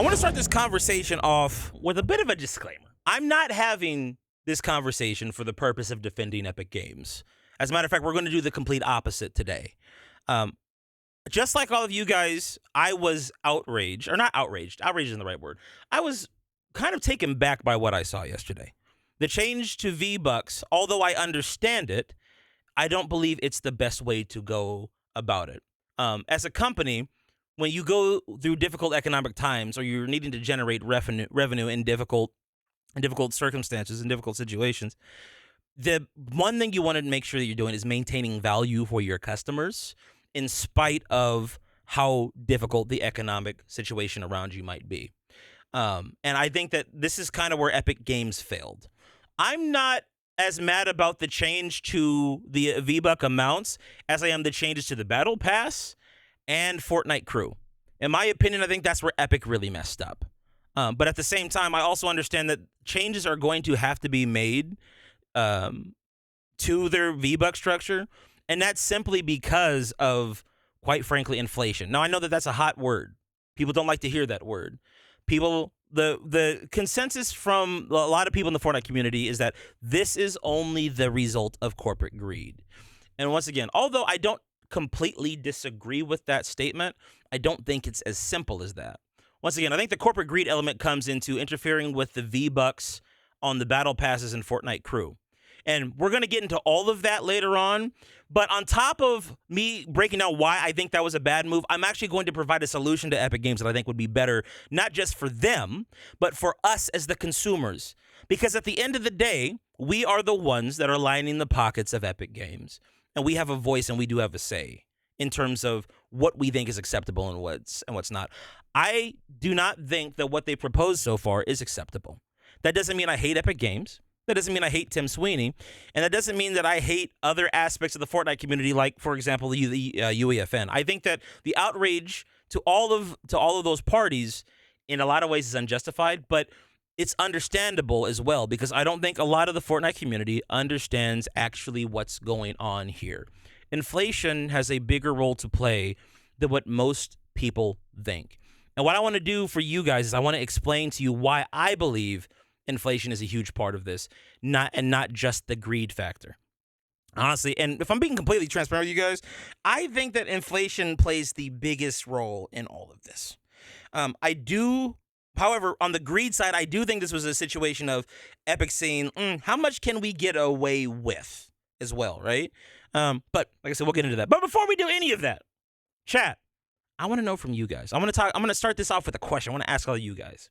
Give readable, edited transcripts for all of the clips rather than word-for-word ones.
I want to start this conversation off with a bit of a disclaimer. I'm not having this conversation for the purpose of defending Epic Games. As a matter of fact, we're going to do the complete opposite today. Just like all of you guys, I was outraged, or not outraged. Outraged isn't the right word. I was kind of taken back by what I saw yesterday. The change to Vbucks, although I understand it, I don't believe it's the best way to go about it. As a company, when you go through difficult economic times or you're needing to generate revenue in difficult circumstances, in difficult situations, the one thing you want to make sure that you're doing is maintaining value for your customers in spite of how difficult the economic situation around you might be. And I think that this is kind of where Epic Games failed. I'm not as mad about the change to the Vbuck amounts as I am the changes to the Battle Pass and Fortnite Crew. In my opinion, I think that's where Epic really messed up. But at the same time, I also understand that changes are going to have to be made to their Vbuck structure, and that's simply because of, quite frankly, inflation. Now, I know that that's a hot word. People don't like to hear that word. The consensus from a lot of people in the Fortnite community is that this is only the result of corporate greed. And once again, although I don't completely disagree with that statement, I don't think it's as simple as that. Once again, I think the corporate greed element comes into interfering with the V-Bucks on the battle passes in Fortnite Crew. And we're going to get into all of that later on. But on top of me breaking down why I think that was a bad move, I'm actually going to provide a solution to Epic Games that I think would be better, not just for them, but for us as the consumers. Because at the end of the day, we are the ones that are lining the pockets of Epic Games. And we have a voice and we do have a say in terms of what we think is acceptable and what's not. I do not think that what they proposed so far is acceptable. That doesn't mean I hate Epic Games. That doesn't mean I hate Tim Sweeney, and that doesn't mean that I hate other aspects of the Fortnite community, like, for example, the UEFN. I think that the outrage to all of those parties, in a lot of ways, is unjustified, but it's understandable as well, because I don't think a lot of the Fortnite community understands actually what's going on here. Inflation has a bigger role to play than what most people think. And what I want to do for you guys is I want to explain to you why I believe inflation is a huge part of this, not just the greed factor. Honestly, and if I'm being completely transparent with you guys, I think that inflation plays the biggest role in all of this. However, on the greed side, I do think this was a situation of Epic saying, how much can we get away with as well, right? But like I said, we'll get into that. But before we do any of that, chat, I want to know from you guys. I'm going to start this off with a question. I want to ask all of you guys.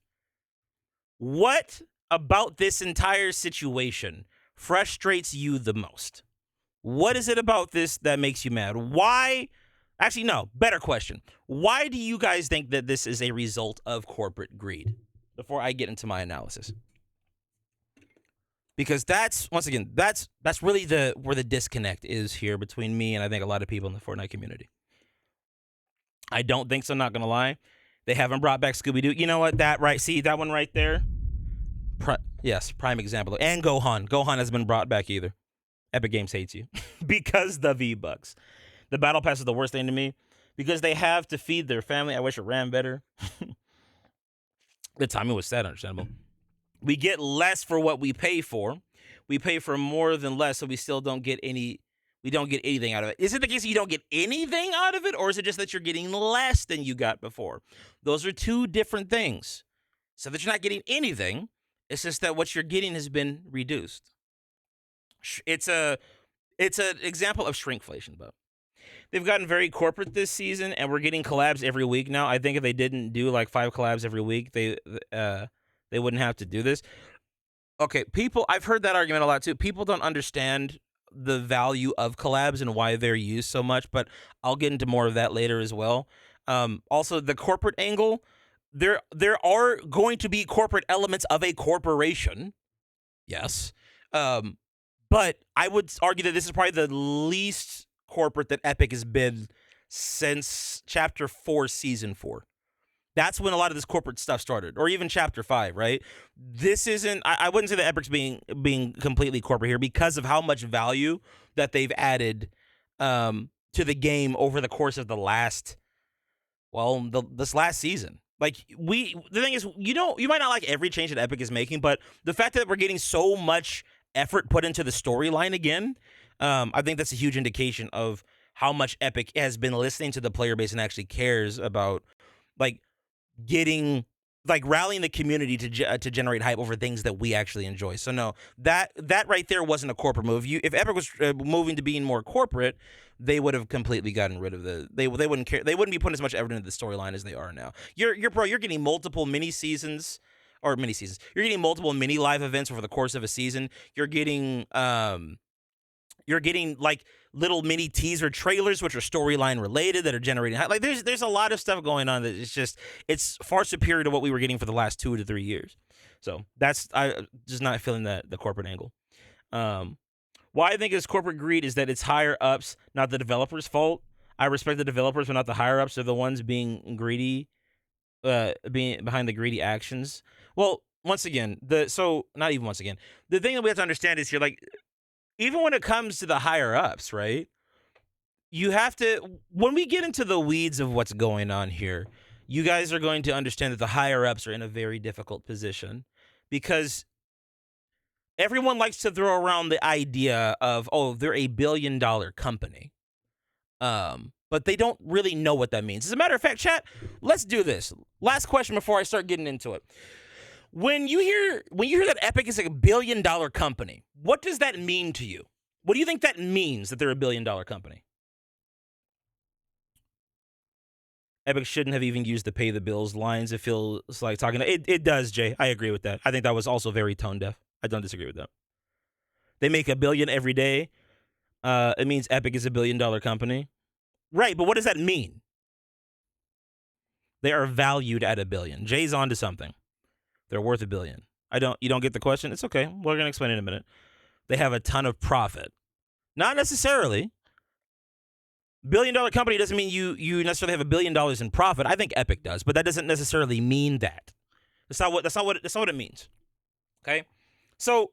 What about this entire situation frustrates you the most? What is it about this that makes you mad? Why? Actually, no, better question. Why do you guys think that this is a result of corporate greed? Before I get into my analysis. Because that's really where the disconnect is here between me and I think a lot of people in the Fortnite community. I don't think so, not going to lie. They haven't brought back Scooby-Doo. You know what? See that one right there? Yes, prime example. And Gohan. Gohan hasn't been brought back either. Epic Games hates you because the V-Bucks. The Battle Pass is the worst thing to me because they have to feed their family. I wish it ran better. The timing was sad, understandable. We get less for what we pay for. We pay for more than less, so we still don't get any. We don't get anything out of it. Is it the case that you don't get anything out of it, or is it just that you're getting less than you got before? Those are two different things. So that you're not getting anything, it's just that what you're getting has been reduced. It's an example of shrinkflation, but they've gotten very corporate this season, and we're getting collabs every week now. I think if they didn't do like 5 collabs every week, they wouldn't have to do this. Okay, I've heard that argument a lot too. People don't understand the value of collabs and why they're used so much, but I'll get into more of that later as well. Also, the corporate angle, there are going to be corporate elements of a corporation, yes, but I would argue that this is probably the least corporate that Epic has been since Chapter 4, Season 4. That's when a lot of this corporate stuff started, or even Chapter 5, right? This isn't, I wouldn't say that Epic's being completely corporate here because of how much value that they've added to the game over the course of this last season. Like the thing is, you might not like every change that Epic is making, but the fact that we're getting so much effort put into the storyline again, I think that's a huge indication of how much Epic has been listening to the player base and actually cares about like getting like rallying the community to generate hype over things that we actually enjoy. So no, that right there wasn't a corporate move. If Epic was moving to being more corporate, they would have completely gotten rid of they wouldn't care. They wouldn't be putting as much effort into the storyline as they are now. You're getting multiple mini seasons. You're getting multiple mini live events over the course of a season. You're getting like little mini teaser trailers which are storyline related that are generating like there's a lot of stuff going on that it's far superior to what we were getting for the last 2 to 3 years. So that's I just not feeling the corporate angle. Why I think it's corporate greed is that it's higher ups, not the developers' fault. I respect the developers, but not the higher ups. They're the ones being greedy, being behind the greedy actions. Well, once again, not even once again. The thing that we have to understand is here, like, even when it comes to the higher ups, right? You have to, when we get into the weeds of what's going on here, you guys are going to understand that the higher ups are in a very difficult position because everyone likes to throw around the idea of, oh, they're a $1 billion company. But they don't really know what that means. As a matter of fact, chat, let's do this. Last question before I start getting into it. When you hear that Epic is a $1 billion company, what does that mean to you? What do you think that means that they're a $1 billion company? Epic shouldn't have even used the pay the bills lines. It feels like talking. It does, Jay. I agree with that. I think that was also very tone deaf. I don't disagree with that. They make $1 billion every day. It means Epic is a $1 billion company. Right, but what does that mean? They are valued at $1 billion. Jay's onto something. They're worth $1 billion. You don't get the question? It's okay. We're going to explain it in a minute. They have a ton of profit. Not necessarily. $1 billion company doesn't mean you necessarily have $1 billion in profit. I think Epic does, but that doesn't necessarily mean that. That's not what it means. Okay? So,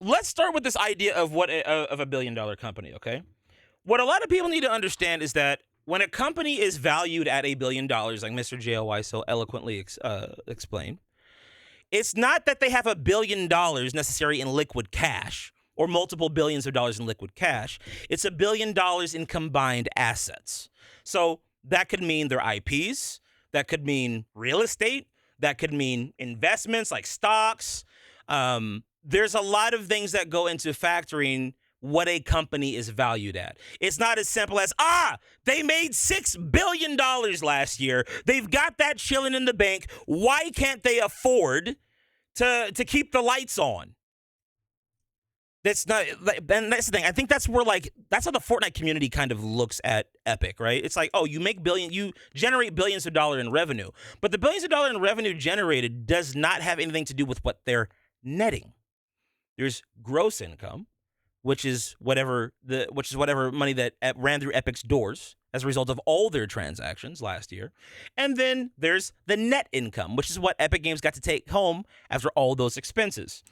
let's start with this idea of what of a $1 billion company, okay? What a lot of people need to understand is that when a company is valued at $1 billion, like Mr. JLY so eloquently explained, it's not that they have $1 billion necessary in liquid cash or multiple billions of dollars in liquid cash. It's $1 billion in combined assets. So that could mean their IPs. That could mean real estate. That could mean investments like stocks. There's a lot of things that go into factoring what a company is valued at. It's not as simple as, they made $6 billion last year. They've got that chilling in the bank. Why can't they afford to keep the lights on? That's not, and that's the thing. I think that's where, that's how the Fortnite community kind of looks at Epic, right? It's like, oh, you generate billions of dollars in revenue, but the billions of dollars in revenue generated does not have anything to do with what they're netting. There's gross income, which is whatever money that ran through Epic's doors as a result of all their transactions last year. And then there's the net income, which is what Epic Games got to take home after all those expenses.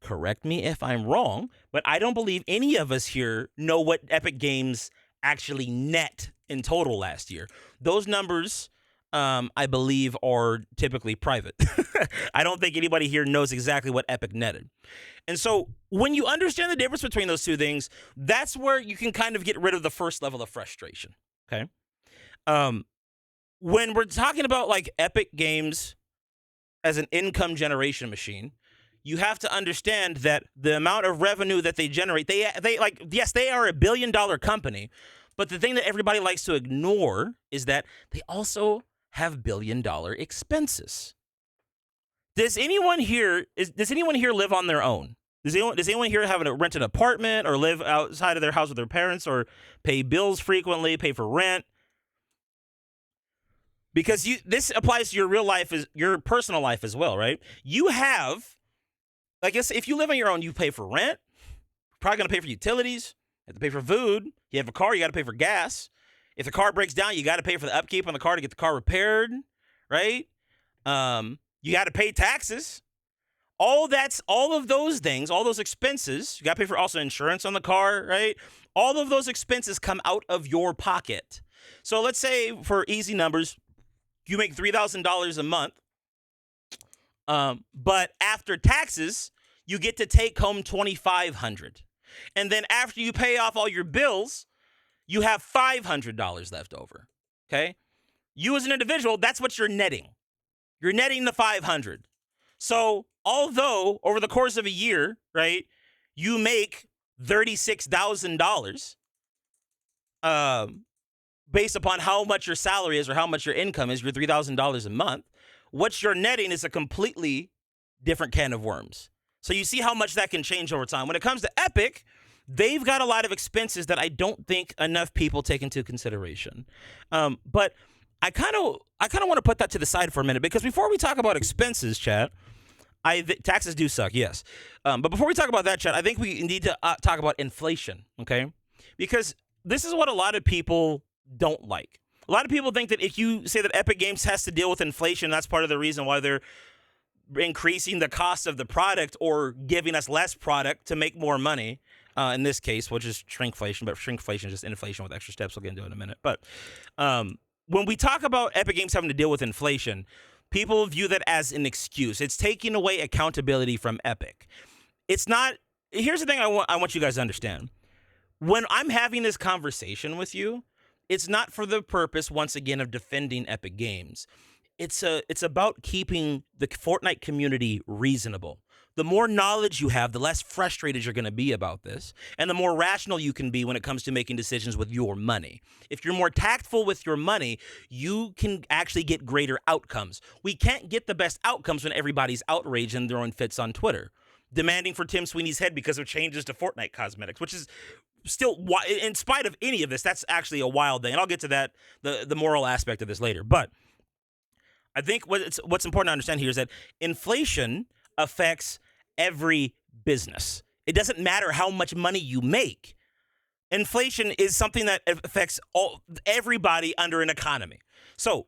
Correct me if I'm wrong, but I don't believe any of us here know what Epic Games actually net in total last year. Those numbers, I believe, are typically private. I don't think anybody here knows exactly what Epic netted. And so when you understand the difference between those two things, that's where you can kind of get rid of the first level of frustration, okay? When we're talking about Epic Games as an income generation machine, you have to understand that the amount of revenue that they generate, yes, they are $1 billion company, but the thing that everybody likes to ignore is that they also have $1 billion expenses. Does anyone here live on their own? Does anyone here have to rent an apartment or live outside of their house with their parents or pay bills frequently, pay for rent? Because this applies to your real life, your personal life as well, right? You have, I guess, if you live on your own, you pay for rent. You're probably gonna pay for utilities. You have to pay for food. You have a car, you got to pay for gas. If the car breaks down, you got to pay for the upkeep on the car to get the car repaired, right? You got to pay taxes. All of those things, all those expenses, you got to pay for also insurance on the car, right? All of those expenses come out of your pocket. So let's say, for easy numbers, you make $3,000 a month, but after taxes, you get to take home $2,500. And then after you pay off all your bills, you have $500 left over. Okay? You as an individual, that's what you're netting. You're netting the 500. So although over the course of a year, right, you make $36,000, based upon how much your salary is or how much your income is, your $3,000 a month, what you're netting is a completely different can of worms. So you see how much that can change over time. When it comes to Epic, they've got a lot of expenses that I don't think enough people take into consideration. But I kind of want to put that to the side for a minute, because before we talk about expenses, chat, taxes do suck, yes. But before we talk about that, chat, I think we need to talk about inflation, okay? Because this is what a lot of people don't like. A lot of people think that if you say that Epic Games has to deal with inflation, that's part of the reason why they're increasing the cost of the product or giving us less product to make more money. In this case, which is shrinkflation, but shrinkflation is just inflation with extra steps. We'll get into it in a minute. But when we talk about Epic Games having to deal with inflation, people view that as an excuse. It's taking away accountability from Epic. It's not. Here's the thing I want you guys to understand. When I'm having this conversation with you, it's not for the purpose, once again, of defending Epic Games. It's about keeping the Fortnite community reasonable. The more knowledge you have, the less frustrated you're going to be about this, and the more rational you can be when it comes to making decisions with your money. If you're more tactful with your money, you can actually get greater outcomes. We can't get the best outcomes when everybody's outraged and throwing fits on Twitter, demanding for Tim Sweeney's head because of changes to Fortnite cosmetics, which is still, in spite of any of this, that's actually a wild thing. And I'll get to that, the moral aspect of this later. But I think what's important to understand here is that inflation affects every business. It doesn't matter how much money you make. Inflation is something that affects everybody under an economy. So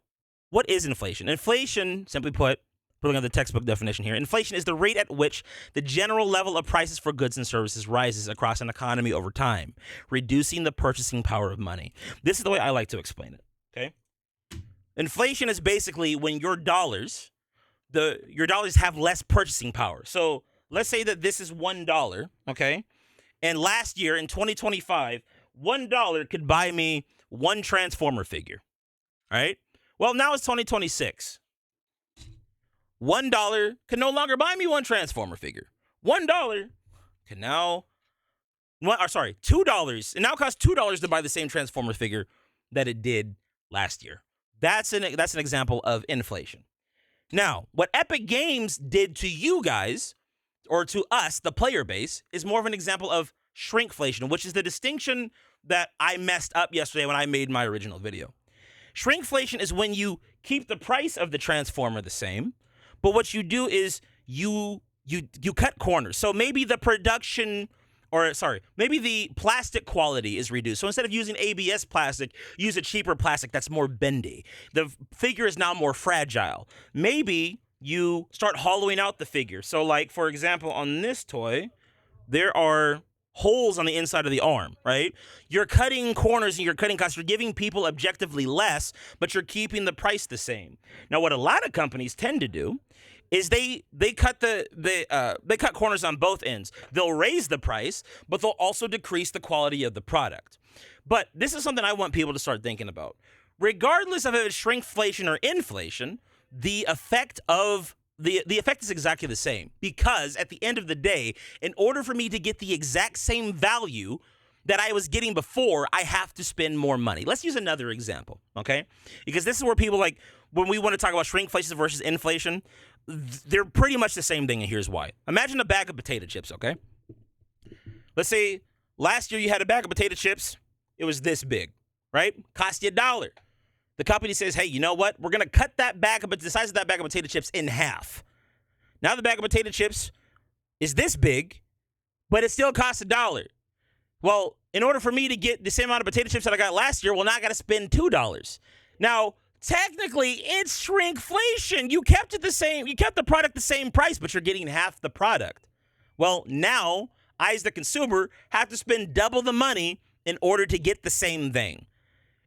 what is inflation? Inflation, simply put, putting on the textbook definition here, inflation is the rate at which the general level of prices for goods and services rises across an economy over time, reducing the purchasing power of money. This is the way I like to explain it, okay? Inflation is basically when your dollars have less purchasing power. So let's say that this is $1, okay? And last year in 2025, $1 could buy me one Transformer figure, all right? Well, now it's 2026. $1 can no longer buy me one Transformer figure. $1 can now, $2. It now costs $2 to buy the same Transformer figure that it did last year. That's an example of inflation. Now, what Epic Games did to you guys, or to us, the player base, is more of an example of shrinkflation, which is the distinction that I messed up yesterday when I made my original video. Shrinkflation is when you keep the price of the Transformer the same, but what you do is you cut corners. So maybe the maybe the plastic quality is reduced. So instead of using ABS plastic, use a cheaper plastic that's more bendy. The figure is now more fragile. Maybe you start hollowing out the figure. So like, for example, on this toy, there are holes on the inside of the arm, right? You're cutting corners and you're cutting costs. You're giving people objectively less, but you're keeping the price the same. Now, what a lot of companies tend to do is they cut they cut corners on both ends. They'll raise the price, but they'll also decrease the quality of the product. But this is something I want people to start thinking about. Regardless of if it's shrinkflation or inflation, the effect is exactly the same, because at the end of the day, in order for me to get the exact same value that I was getting before, I have to spend more money. Let's use another example, okay? Because this is where people, like, when we want to talk about shrinkflation versus inflation, they're pretty much the same thing, and here's why. Imagine a bag of potato chips, okay? Let's say last year you had a bag of potato chips. It was this big, right? Cost you $1. The company says, hey, you know what? We're going to cut the size of that bag of potato chips in half. Now the bag of potato chips is this big, but it still costs $1. Well, in order for me to get the same amount of potato chips that I got last year, well, now I got to spend $2. Now, technically, it's shrinkflation. You kept it the same. You kept the product the same price, but you're getting half the product. Well, now I, as the consumer, have to spend double the money in order to get the same thing.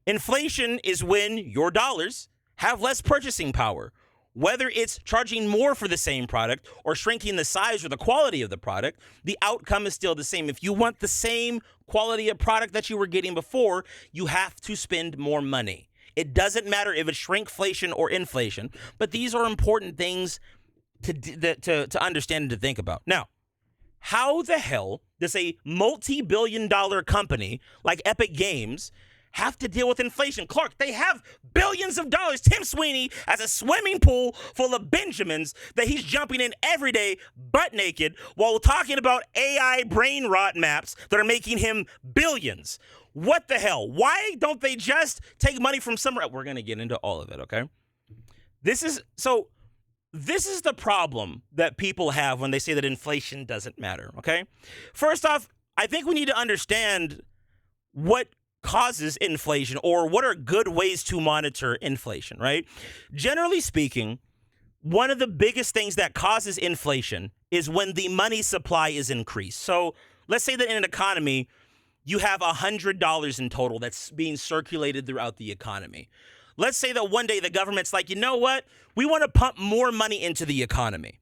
Inflation is when your dollars have less purchasing power. Whether it's charging more for the same product or shrinking the size or the quality of the product, the outcome is still the same. If you want the same quality of product that you were getting before, you have to spend more money. It doesn't matter if it's shrinkflation or inflation, but these are important things to understand and to think about. Now, how the hell does a multi-billion-dollar company like Epic Games have to deal with inflation? Clark, they have billions of dollars. Tim Sweeney has a swimming pool full of Benjamins that he's jumping in every day butt naked while talking about AI brain rot maps that are making him billions. What the hell? Why don't they just take money from somewhere? We're going to get into all of it, okay? This is the problem that people have when they say that inflation doesn't matter, okay? First off, I think we need to understand what causes inflation or what are good ways to monitor inflation, right? Generally speaking, one of the biggest things that causes inflation is when the money supply is increased. So let's say that in an economy, you have $100 in total that's being circulated throughout the economy. Let's say that one day the government's like, you know what? We want to pump more money into the economy.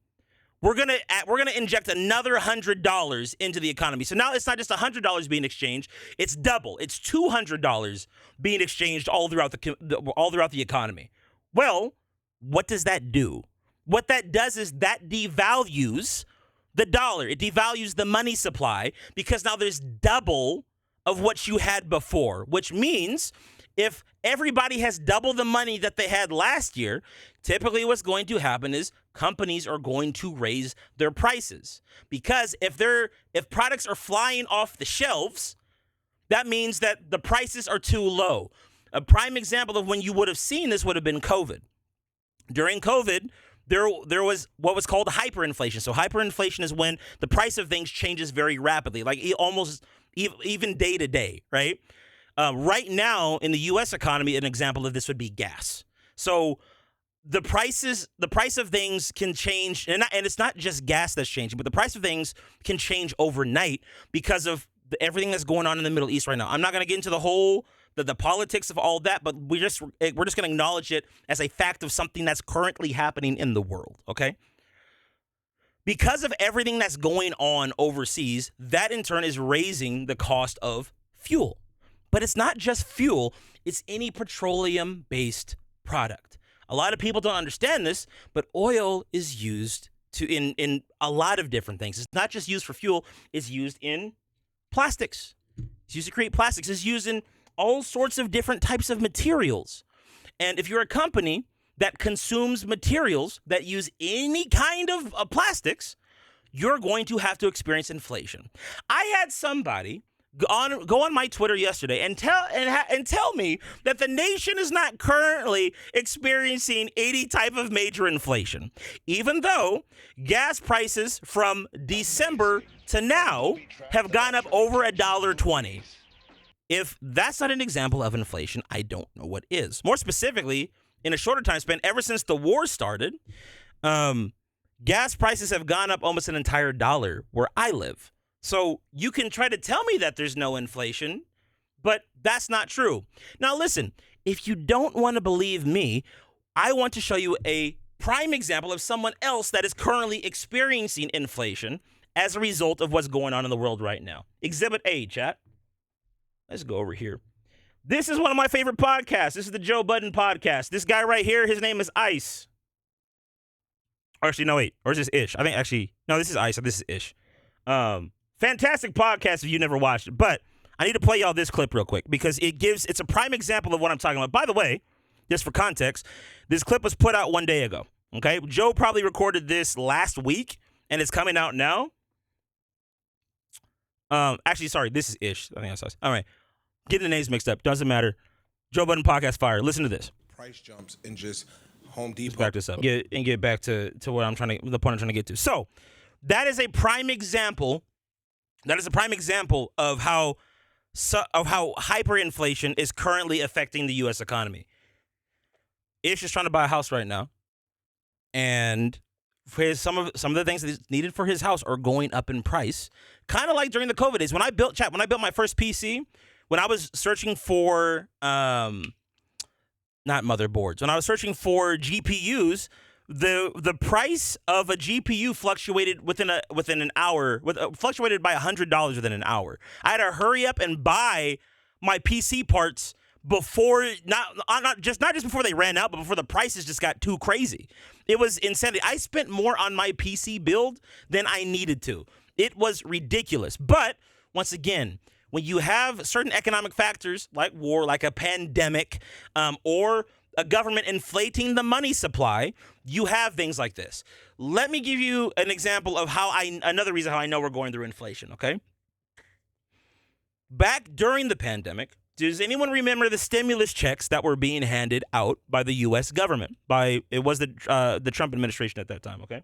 We're gonna inject another $100 into the economy. So now it's not just $100 being exchanged; it's double. It's $200 being exchanged all throughout the economy. Well, what does that do? What that does is that devalues the dollar. It devalues the money supply because now there's double of what you had before, which means if everybody has double the money that they had last year, typically what's going to happen is companies are going to raise their prices. Because if products are flying off the shelves, that means that the prices are too low. A prime example of when you would have seen this would have been COVID. During COVID, there was what was called hyperinflation. So hyperinflation is when the price of things changes very rapidly, like almost even day to day, right? Right now in the U.S. economy, an example of this would be gas. So the price of things can change, and it's not just gas that's changing, but the price of things can change overnight because of everything that's going on in the Middle East right now. I'm not going to get into the politics of all that, but we're just going to acknowledge it as a fact of something that's currently happening in the world, okay? Because of everything that's going on overseas, that in turn is raising the cost of fuel. But it's not just fuel, it's any petroleum-based product. A lot of people don't understand this, but oil is used in a lot of different things. It's not just used for fuel, it's used in plastics. It's used to create plastics. It's used in all sorts of different types of materials. And if you're a company that consumes materials that use any kind of plastics, you're going to have to experience inflation. I had somebody go on my Twitter yesterday and tell me that the nation is not currently experiencing any type of major inflation, even though gas prices from December to now have gone up over $1.20. If that's not an example of inflation, I don't know what is. More specifically, in a shorter time span, ever since the war started, gas prices have gone up almost an entire $1 where I live. So you can try to tell me that there's no inflation, but that's not true. Now, listen, if you don't want to believe me, I want to show you a prime example of someone else that is currently experiencing inflation as a result of what's going on in the world right now. Exhibit A, chat. Let's go over here. This is one of my favorite podcasts. This is the Joe Budden podcast. This guy right here, his name is Ice. Actually, no, wait. Or is this Ish? I think actually, no, this is Ice. This is Ish. Fantastic podcast if you never watched it. But I need to play y'all this clip real quick because it's a prime example of what I'm talking about. By the way, just for context, this clip was put out 1 day ago. Okay? Joe probably recorded this last week and it's coming out now. Actually, sorry, this is Ish. I think that's us. All right. Getting the names mixed up. Doesn't matter. Joe Budden podcast fire. Listen to this. Price jumps and just Home Depot. Let's back this up. Get back to what the point I'm trying to get to. So that is a prime example. That is a prime example of how hyperinflation is currently affecting the U.S. economy. Ish is trying to buy a house right now, and some of the things that is needed for his house are going up in price. Kind of like during the COVID days when I built my first PC, when I was searching for not not motherboards. When I was searching for GPUs, the price of a GPU fluctuated within an hour, fluctuated by $100 within an hour. I had to hurry up and buy my PC parts before not just before they ran out, but before the prices just got too crazy. It was insanity. I spent more on my PC build than I needed to. It was ridiculous. But once again, when you have certain economic factors like war, like a pandemic, or a government inflating the money supply, you have things like this. Let me give you an example of another reason how I know we're going through inflation, okay? Back during the pandemic, does anyone remember the stimulus checks that were being handed out by the U.S. government? It was the Trump administration at that time, okay?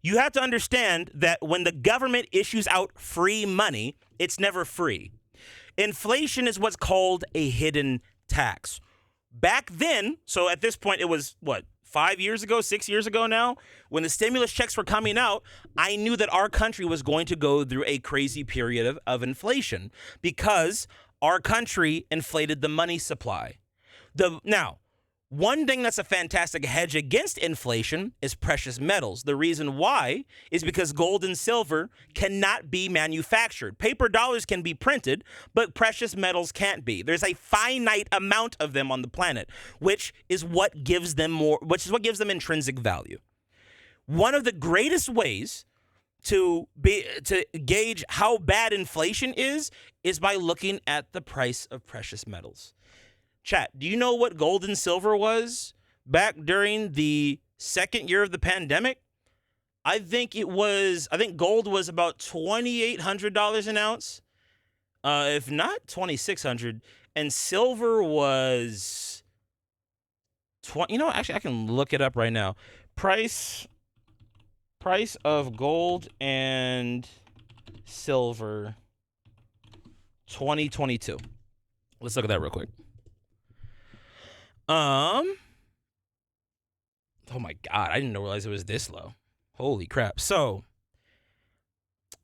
You have to understand that when the government issues out free money, it's never free. Inflation is what's called a hidden tax. Back then, so at this point, it was, 5 years ago, 6 years ago now, when the stimulus checks were coming out, I knew that our country was going to go through a crazy period of inflation because our country inflated the money supply. Now, one thing that's a fantastic hedge against inflation is precious metals. The reason why is because gold and silver cannot be manufactured. Paper dollars can be printed, but precious metals can't be. There's a finite amount of them on the planet, which is what gives them intrinsic value. One of the greatest ways to gauge how bad inflation is by looking at the price of precious metals. Chat, do you know what gold and silver was back during the second year of the pandemic? I think gold was about $2,800 an ounce, if not $2,600, and silver was actually I can look it up right now. Price of gold and silver 2022. Let's look at that real quick. Oh my God, I didn't realize it was this low. Holy crap. So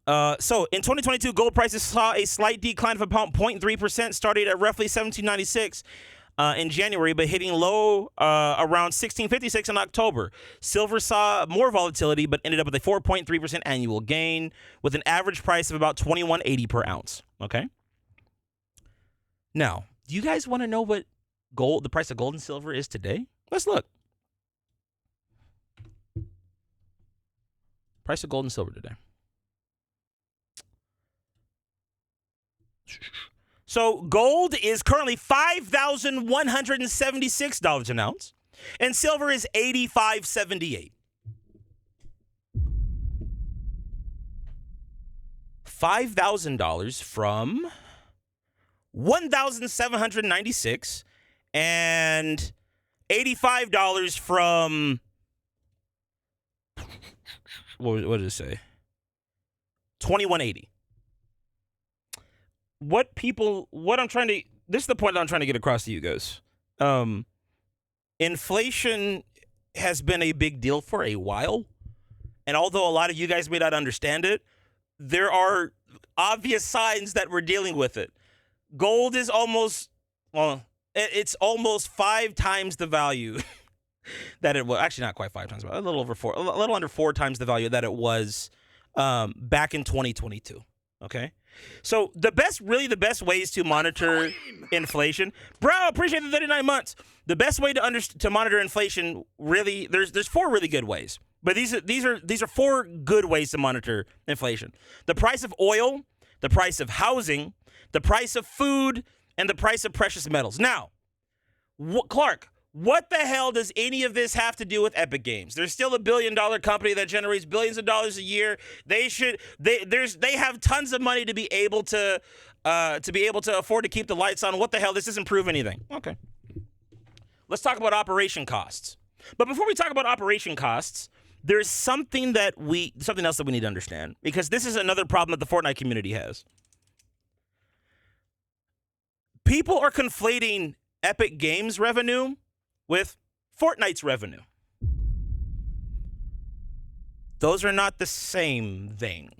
in 2022, gold prices saw a slight decline of about 0.3%, started at roughly $1,796 in January, but hitting low around $1,656 in October. Silver saw more volatility, but ended up with a 4.3% annual gain, with an average price of about $21.80 per ounce. Okay. Now, do you guys want to know what the price of gold and silver is today? Let's look. Price of gold and silver today. So gold is currently $5,176 an ounce, and silver is $85.78. $5,000 from $1,796. And $85 from, what did it say? $21.80. This is the point that I'm trying to get across to you guys. Inflation has been a big deal for a while. And although a lot of you guys may not understand it, there are obvious signs that we're dealing with it. Gold is it's almost 5 times the value that it was. Actually, not quite 5 times, but a little under 4 times the value that it was back in 2022. Okay, so the best ways to monitor inflation, bro. Appreciate the 39 months. The best way to monitor inflation, really, there's 4 really good ways, but these are 4 good ways to monitor inflation: the price of oil, the price of housing, the price of food, and the price of precious metals. Now, Clark, what the hell does any of this have to do with Epic Games? They're still a $1 billion company that generates billions of dollars a year. They have tons of money to be able to afford to keep the lights on. What the hell? This doesn't prove anything. Okay. Let's talk about operation costs. But before we talk about operation costs, there's something else that we need to understand, because this is another problem that the Fortnite community has. People are conflating Epic Games revenue with Fortnite's revenue. Those are not the same thing.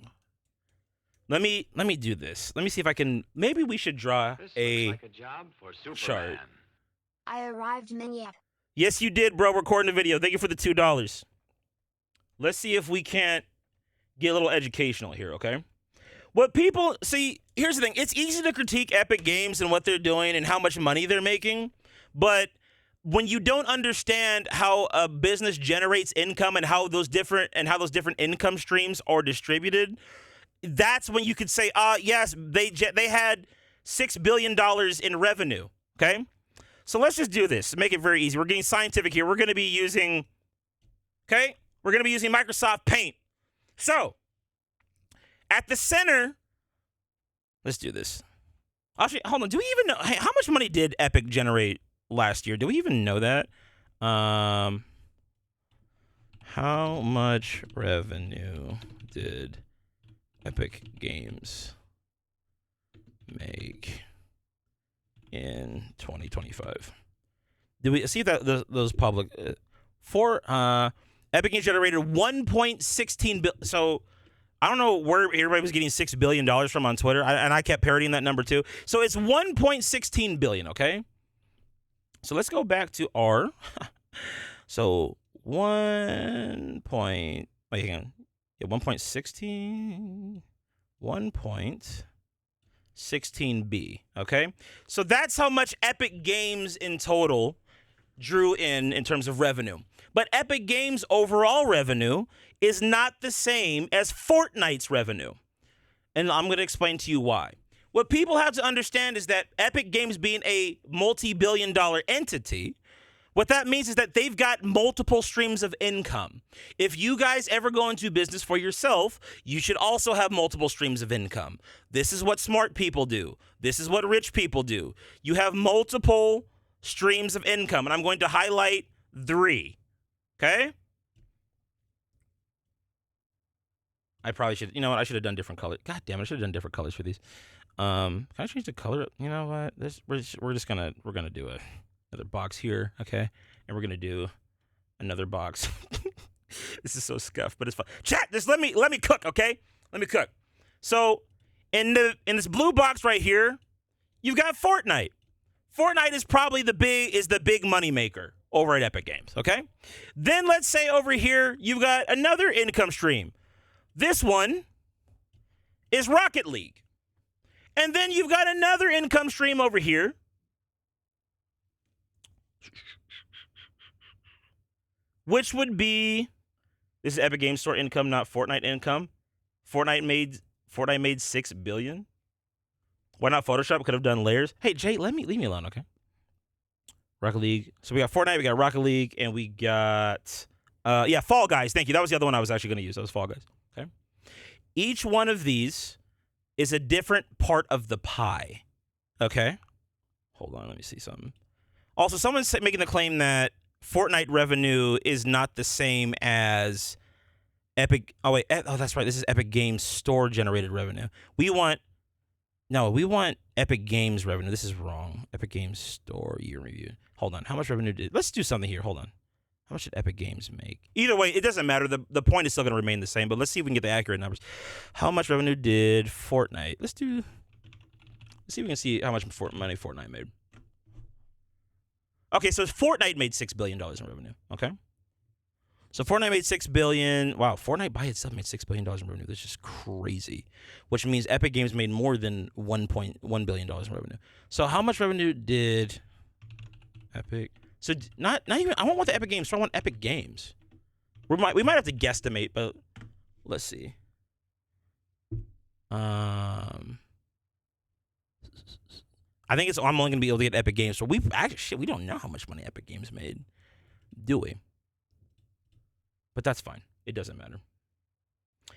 Let me do this. Let me see if I can. Maybe we should draw a job for Superman. chart. I arrived mini. Yes, you did, bro. Recording the video. Thank you for the $2. Let's see if we can't get a little educational here, okay? What people see, here's the thing. It's easy to critique Epic Games and what they're doing and how much money they're making, but when you don't understand how a business generates income and how those different income streams are distributed, that's when you could say, yes, they had $6 billion in revenue, okay? So let's just do this. Make it very easy. We're getting scientific here. We're going to be using, Microsoft Paint. So, at the center, let's do this. Actually, hold on. Do we even know, how much money did Epic generate last year? Do we even know that? How much revenue did Epic Games make in 2025? Do we see that those public Epic Games generated 1.16 billion? So I don't know where everybody was getting $6 billion from on Twitter, and I kept parodying that number too. So it's 1.16 billion. Okay. So let's go back to R. So 1.16B. Okay. So that's how much Epic Games in total drew in terms of revenue. But Epic Games' overall revenue is not the same as Fortnite's revenue. And I'm going to explain to you why. What people have to understand is that Epic Games being a multi-billion-dollar entity, what that means is that they've got multiple streams of income. If you guys ever go into business for yourself, you should also have multiple streams of income. This is what smart people do. This is what rich people do. You have multiple streams of income, and I'm going to highlight 3. Okay? I probably should, you know what? I should have done different colors. God damn it, I should have done different colors for these. Can I change the color? You know what? We're gonna do another box here, okay? And we're gonna do another box. This is so scuffed, but it's fun. Chat, just let me cook, okay? Let me cook. So in this blue box right here, you've got Fortnite. Fortnite is probably the big money maker over at Epic Games, okay? Then let's say over here, you've got another income stream. This one is Rocket League. And then you've got another income stream over here. Which would be, this is Epic Games Store income, not Fortnite income. Fortnite made $6 billion. Why not Photoshop? Could have done layers. Hey, Jay, leave me alone, okay? Rocket League. So we got Fortnite, we got Rocket League, and we got, Fall Guys. Thank you. That was the other one I was actually going to use. That was Fall Guys. Okay. Each one of these is a different part of the pie. Okay. Hold on. Let me see something. Also, someone's making the claim that Fortnite revenue is not the same as Epic. Oh, wait. Oh, that's right. This is Epic Games Store generated revenue. We want Epic Games revenue. This is wrong. Epic Games Store year review. Hold on. How much revenue let's do something here. Hold on. How much did Epic Games make? Either way, it doesn't matter. The point is still going to remain the same, but let's see if we can get the accurate numbers. How much revenue did Fortnite? Let's see if we can see how much money Fortnite made. Okay, so Fortnite made $6 billion in revenue. Okay. So Fortnite made $6 billion. Wow, Fortnite by itself made $6 billion in revenue. That's just crazy. Which means Epic Games made more than $1.1 billion in revenue. So how much revenue did Epic? So not even. I don't want the Epic Games. So I want Epic Games. We might have to guesstimate, but let's see. I think I'm only gonna be able to get Epic Games. So we don't know how much money Epic Games made, do we? But that's fine. It doesn't matter.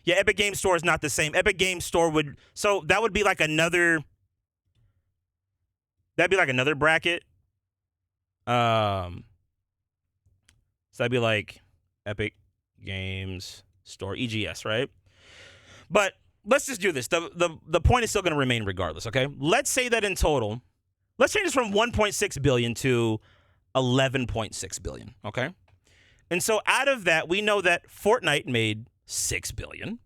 Yeah, Epic Games Store is not the same. Epic Games Store that would be like another. That'd be like another bracket. So that'd be like Epic Games Store, EGS, right? But let's just do this. The point is still going to remain regardless, okay? Let's say that in total, let's change this from 1.6 billion to 11.6 billion, okay? And so out of that, we know that Fortnite made 6 billion.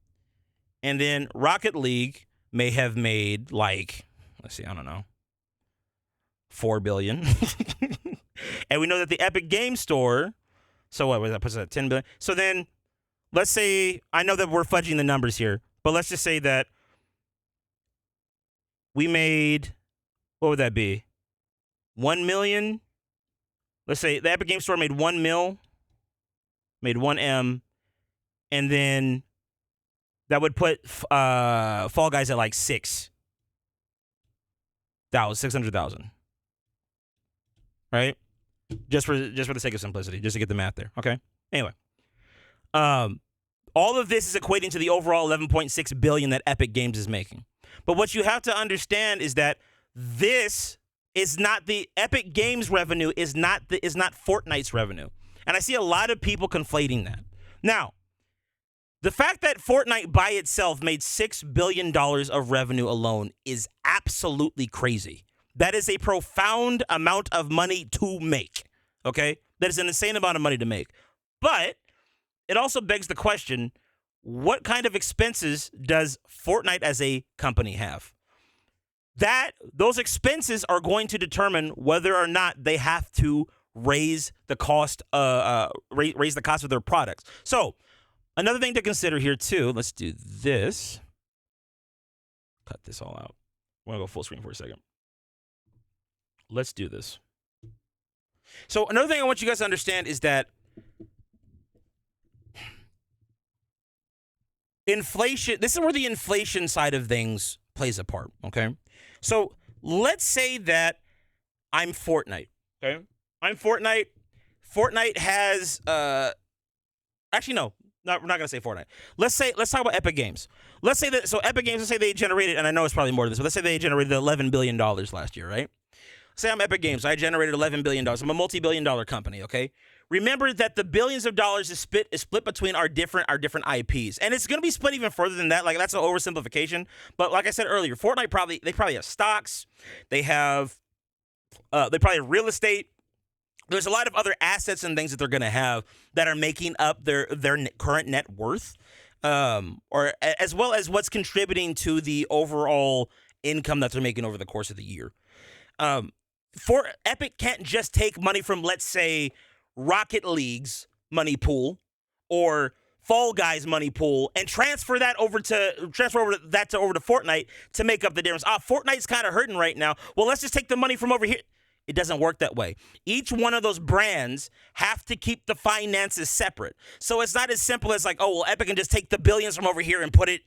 And then Rocket League may have made like, let's see, I don't know, 4 billion. And we know that the Epic Game Store, so what was that, puts it at 10 billion? So then, let's say, I know that we're fudging the numbers here, but let's just say that we made, what would that be? 1 million? Let's say the Epic Game Store made 1 mil, made 1 M, and then that would put Fall Guys at like 600,000, right? Just for the sake of simplicity, just to get the math there. Okay. Anyway, all of this is equating to the overall 11.6 billion that Epic Games is making. But what you have to understand is that this is not the Epic Games revenue is not Fortnite's revenue, and I see a lot of people conflating that. Now, the fact that Fortnite by itself made $6 billion of revenue alone is absolutely crazy. That is a profound amount of money to make, okay? That is an insane amount of money to make. But it also begs the question, what kind of expenses does Fortnite as a company have? Those expenses are going to determine whether or not they have to raise the cost of their products. So, another thing to consider here too, let's do this. Cut this all out. I want to go full screen for a second. Let's do this. So another thing I want you guys to understand is that inflation, this is where the inflation side of things plays a part, okay? So let's say that I'm Fortnite, okay? I'm Fortnite. Fortnite has, actually, no, we're not gonna say Fortnite. Let's talk about Epic Games. Let's say Epic Games, let's say they generated, and I know it's probably more than this, but let's say they generated $11 billion last year, right? Say I'm Epic Games. I generated $11 billion. I'm a multi-billion-dollar company, okay? Remember that the billions of dollars is split between our different IPs. And it's going to be split even further than that. Like, that's an oversimplification. But like I said earlier, Fortnite probably have stocks. They probably have real estate. There's a lot of other assets and things that they're going to have that are making up their current net worth, or as well as what's contributing to the overall income that they're making over the course of the year. For Epic can't just take money from, let's say, Rocket League's money pool or Fall Guys money pool and transfer over to Fortnite to make up the difference. Fortnite's kind of hurting right now. Well, let's just take the money from over here. It doesn't work that way. Each one of those brands have to keep the finances separate. So it's not as simple as like, oh, well, Epic can just take the billions from over here and put it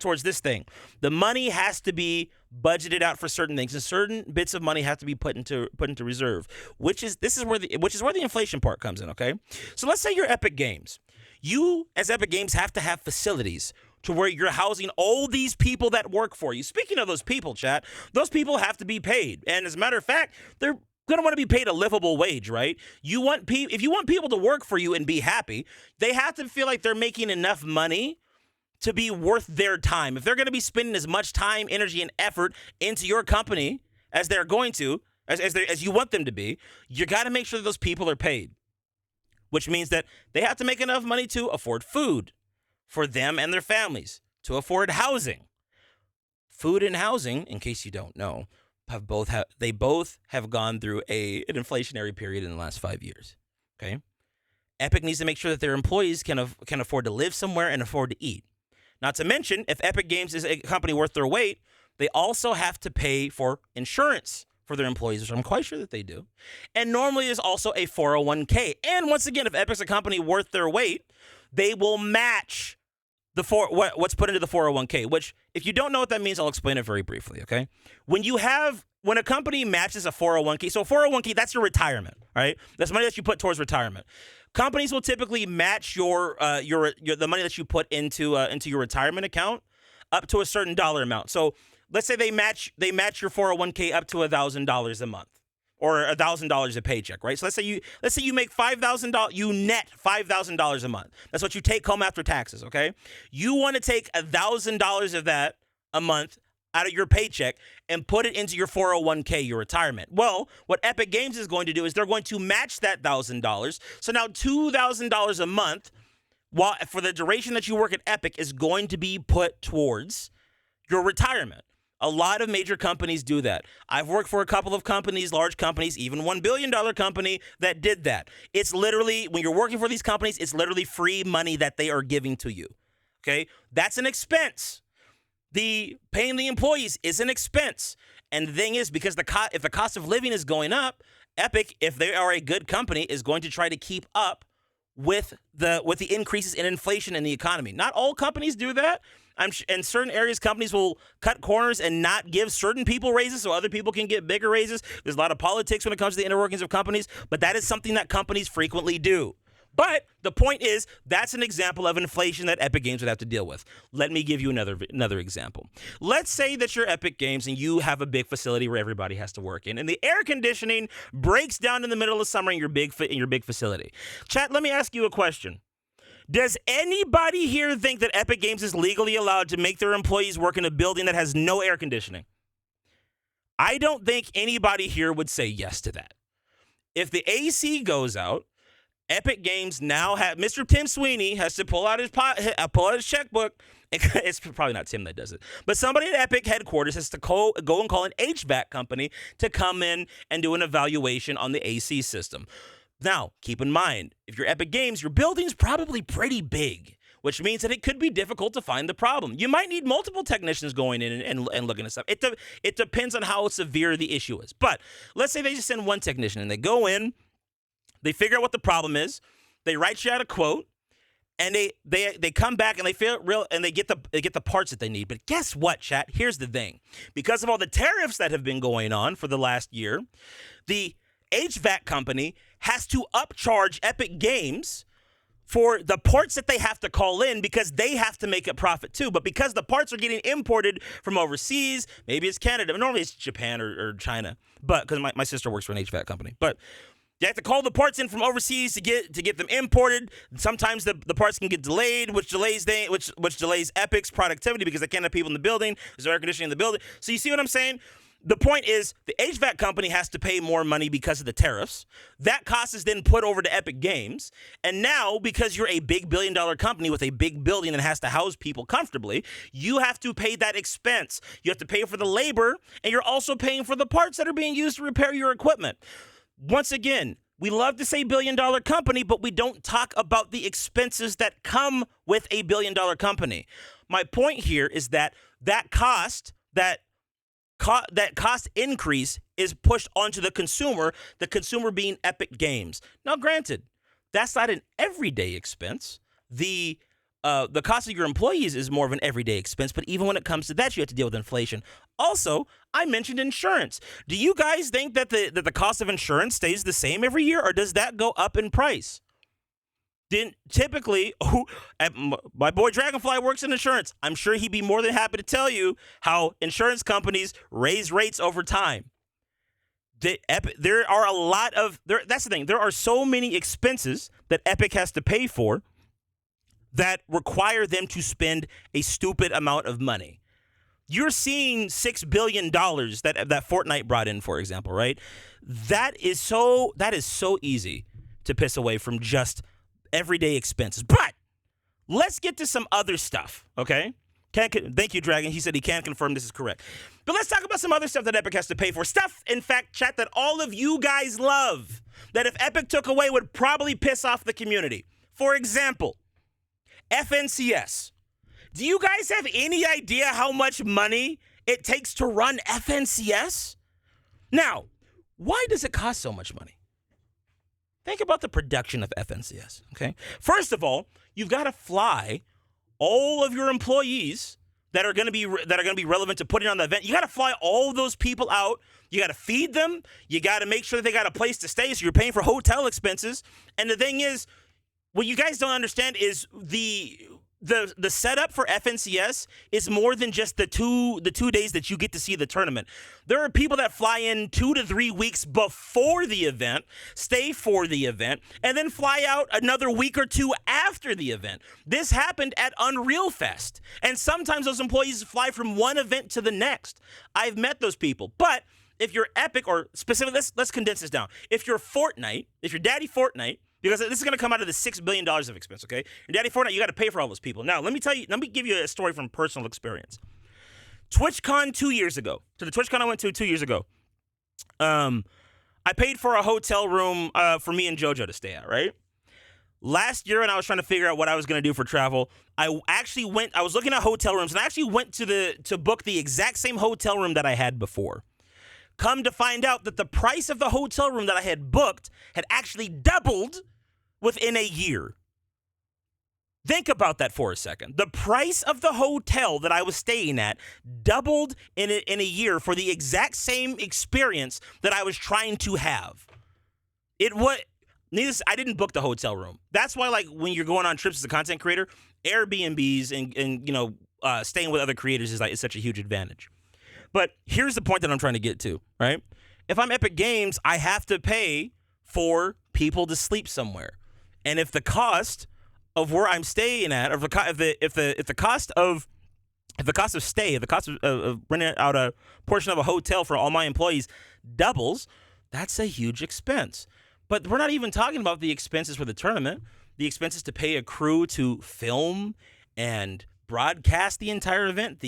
towards this thing. The money has to be budgeted out for certain things, and certain bits of money have to be put into reserve, which is where the inflation part comes in, okay? So let's say you're Epic Games. You, as Epic Games, have to have facilities to where you're housing all these people that work for you. Speaking of those people, chat, those people have to be paid. And as a matter of fact, they're going to want to be paid a livable wage, right? If you want people to work for you and be happy, they have to feel like they're making enough money to be worth their time. If they're going to be spending as much time, energy, and effort into your company as they're going to, as you want them to be, you got to make sure that those people are paid, which means that they have to make enough money to afford food for them and their families, to afford housing. Food and housing, in case you don't know, they both have gone through an inflationary period in the last 5 years. Okay, Epic needs to make sure that their employees can afford to live somewhere and afford to eat. Not to mention, if Epic Games is a company worth their weight, they also have to pay for insurance for their employees, which I'm quite sure that they do. And normally there's also a 401k. And once again, if Epic's a company worth their weight, they will match what's put into the 401k, which, if you don't know what that means, I'll explain it very briefly, okay? When a company matches a 401k, so 401k, that's your retirement, right? That's money that you put towards retirement. Companies will typically match the money that you put into your retirement account up to a certain dollar amount. So let's say they match your 401k up to $1,000 a month, or $1,000 a paycheck, right? So let's say you make $5,000, you net $5,000 a month. That's what you take home after taxes, okay? You want to take $1,000 of that a month out of your paycheck and put it into your 401k, your retirement. Well, what Epic Games is going to do is they're going to match that $1,000. So now $2,000 a month, for the duration that you work at Epic, is going to be put towards your retirement. A lot of major companies do that. I've worked for a couple of companies, large companies, even $1 billion company that did that. It's literally, when you're working for these companies, it's literally free money that they are giving to you. Okay? That's an expense. The paying the employees is an expense. And the thing is, because if the cost of living is going up, Epic, if they are a good company, is going to try to keep up with the increases in inflation in the economy. Not all companies do that. In certain areas, companies will cut corners and not give certain people raises so other people can get bigger raises. There's a lot of politics when it comes to the inner workings of companies, but that is something that companies frequently do. But the point is, that's an example of inflation that Epic Games would have to deal with. Let me give you another example. Let's say that you're Epic Games and you have a big facility where everybody has to work in, and the air conditioning breaks down in the middle of summer in your big facility. Chat, let me ask you a question. Does anybody here think that Epic Games is legally allowed to make their employees work in a building that has no air conditioning? I don't think anybody here would say yes to that. If the AC goes out, Epic Games now have Mr. Tim Sweeney has to pull out his checkbook. It's probably not Tim that does it, but somebody at Epic headquarters has to go and call an HVAC company to come in and do an evaluation on the AC system. Now, keep in mind, if you're Epic Games, your building's probably pretty big, which means that it could be difficult to find the problem. You might need multiple technicians going in and looking at stuff. It depends on how severe the issue is. But let's say they just send one technician and they go in, they figure out what the problem is, they write you out a quote, and they come back and they feel real and they get the parts that they need. But guess what, chat? Here's the thing. Because of all the tariffs that have been going on for the last year, the HVAC company has to upcharge Epic Games for the parts that they have to call in because they have to make a profit too. But because the parts are getting imported from overseas, maybe it's Canada, normally it's Japan or China, but because my sister works for an HVAC company. But you have to call the parts in from overseas to get them imported. Sometimes the parts can get delayed, which delays Epic's productivity because they can't have people in the building. There's no air conditioning in the building. So you see what I'm saying? The point is, the HVAC company has to pay more money because of the tariffs. That cost is then put over to Epic Games. And now, because you're a big billion-dollar company with a big building that has to house people comfortably, you have to pay that expense. You have to pay for the labor, and you're also paying for the parts that are being used to repair your equipment. Once again, we love to say billion-dollar company, but we don't talk about the expenses that come with a billion-dollar company. My point here is that cost increase is pushed onto the consumer being Epic Games. Now, granted, that's not an everyday expense. The cost of your employees is more of an everyday expense, but even when it comes to that, you have to deal with inflation. Also, I mentioned insurance. Do you guys think that the cost of insurance stays the same every year, or does that go up in price? Typically, my boy Dragonfly works in insurance. I'm sure he'd be more than happy to tell you how insurance companies raise rates over time. There are a lot of that's the thing. There are so many expenses that Epic has to pay for that require them to spend a stupid amount of money. You're seeing $6 billion that Fortnite brought in, for example, right? That is so easy to piss away from just everyday expenses. But let's get to some other stuff, okay? Thank you, Dragon. He said he can confirm this is correct. But let's talk about some other stuff that Epic has to pay for. Stuff, in fact, chat, that all of you guys love, that if Epic took away would probably piss off the community. For example, FNCS. Do you guys have any idea how much money it takes to run FNCS? Now, why does it cost so much money? Think about the production of FNCS, okay? First of all, you've got to fly all of your employees that are going to be relevant to putting on the event. You got to fly all of those people out. You got to feed them. You got to make sure that they got a place to stay, so you're paying for hotel expenses. And the thing is, what you guys don't understand is the setup for FNCS is more than just the two days that you get to see the tournament. There are people that fly in 2 to 3 weeks before the event, stay for the event, and then fly out another week or two after the event. This happened at Unreal Fest, and sometimes those employees fly from one event to the next. I've met those people, but if you're Epic, or specifically, let's condense this down. If you're Fortnite, if you're Daddy Fortnite, because this is going to come out of the $6 billion of expense, okay? Your Daddy Fortnite, you got to pay for all those people. Now, let me give you a story from personal experience. TwitchCon 2 years ago. To the TwitchCon I went to 2 years ago. I paid for a hotel room for me and JoJo to stay at, right? Last year, when I was trying to figure out what I was going to do for travel, I was looking at hotel rooms, and I actually went to book the exact same hotel room that I had before. Come to find out that the price of the hotel room that I had booked had actually doubled within a year. Think about that for a second. The price of the hotel that I was staying at doubled in a year for the exact same experience that I was trying to have. I didn't book the hotel room. That's why, like, when you're going on trips as a content creator, Airbnbs and staying with other creators is such a huge advantage. But here's the point that I'm trying to get to, right? If I'm Epic Games, I have to pay for people to sleep somewhere, and if the cost of where I'm staying at, or if the cost of renting out a portion of a hotel for all my employees doubles, that's a huge expense. But we're not even talking about the expenses for the tournament, the expenses to pay a crew to film and broadcast the entire event,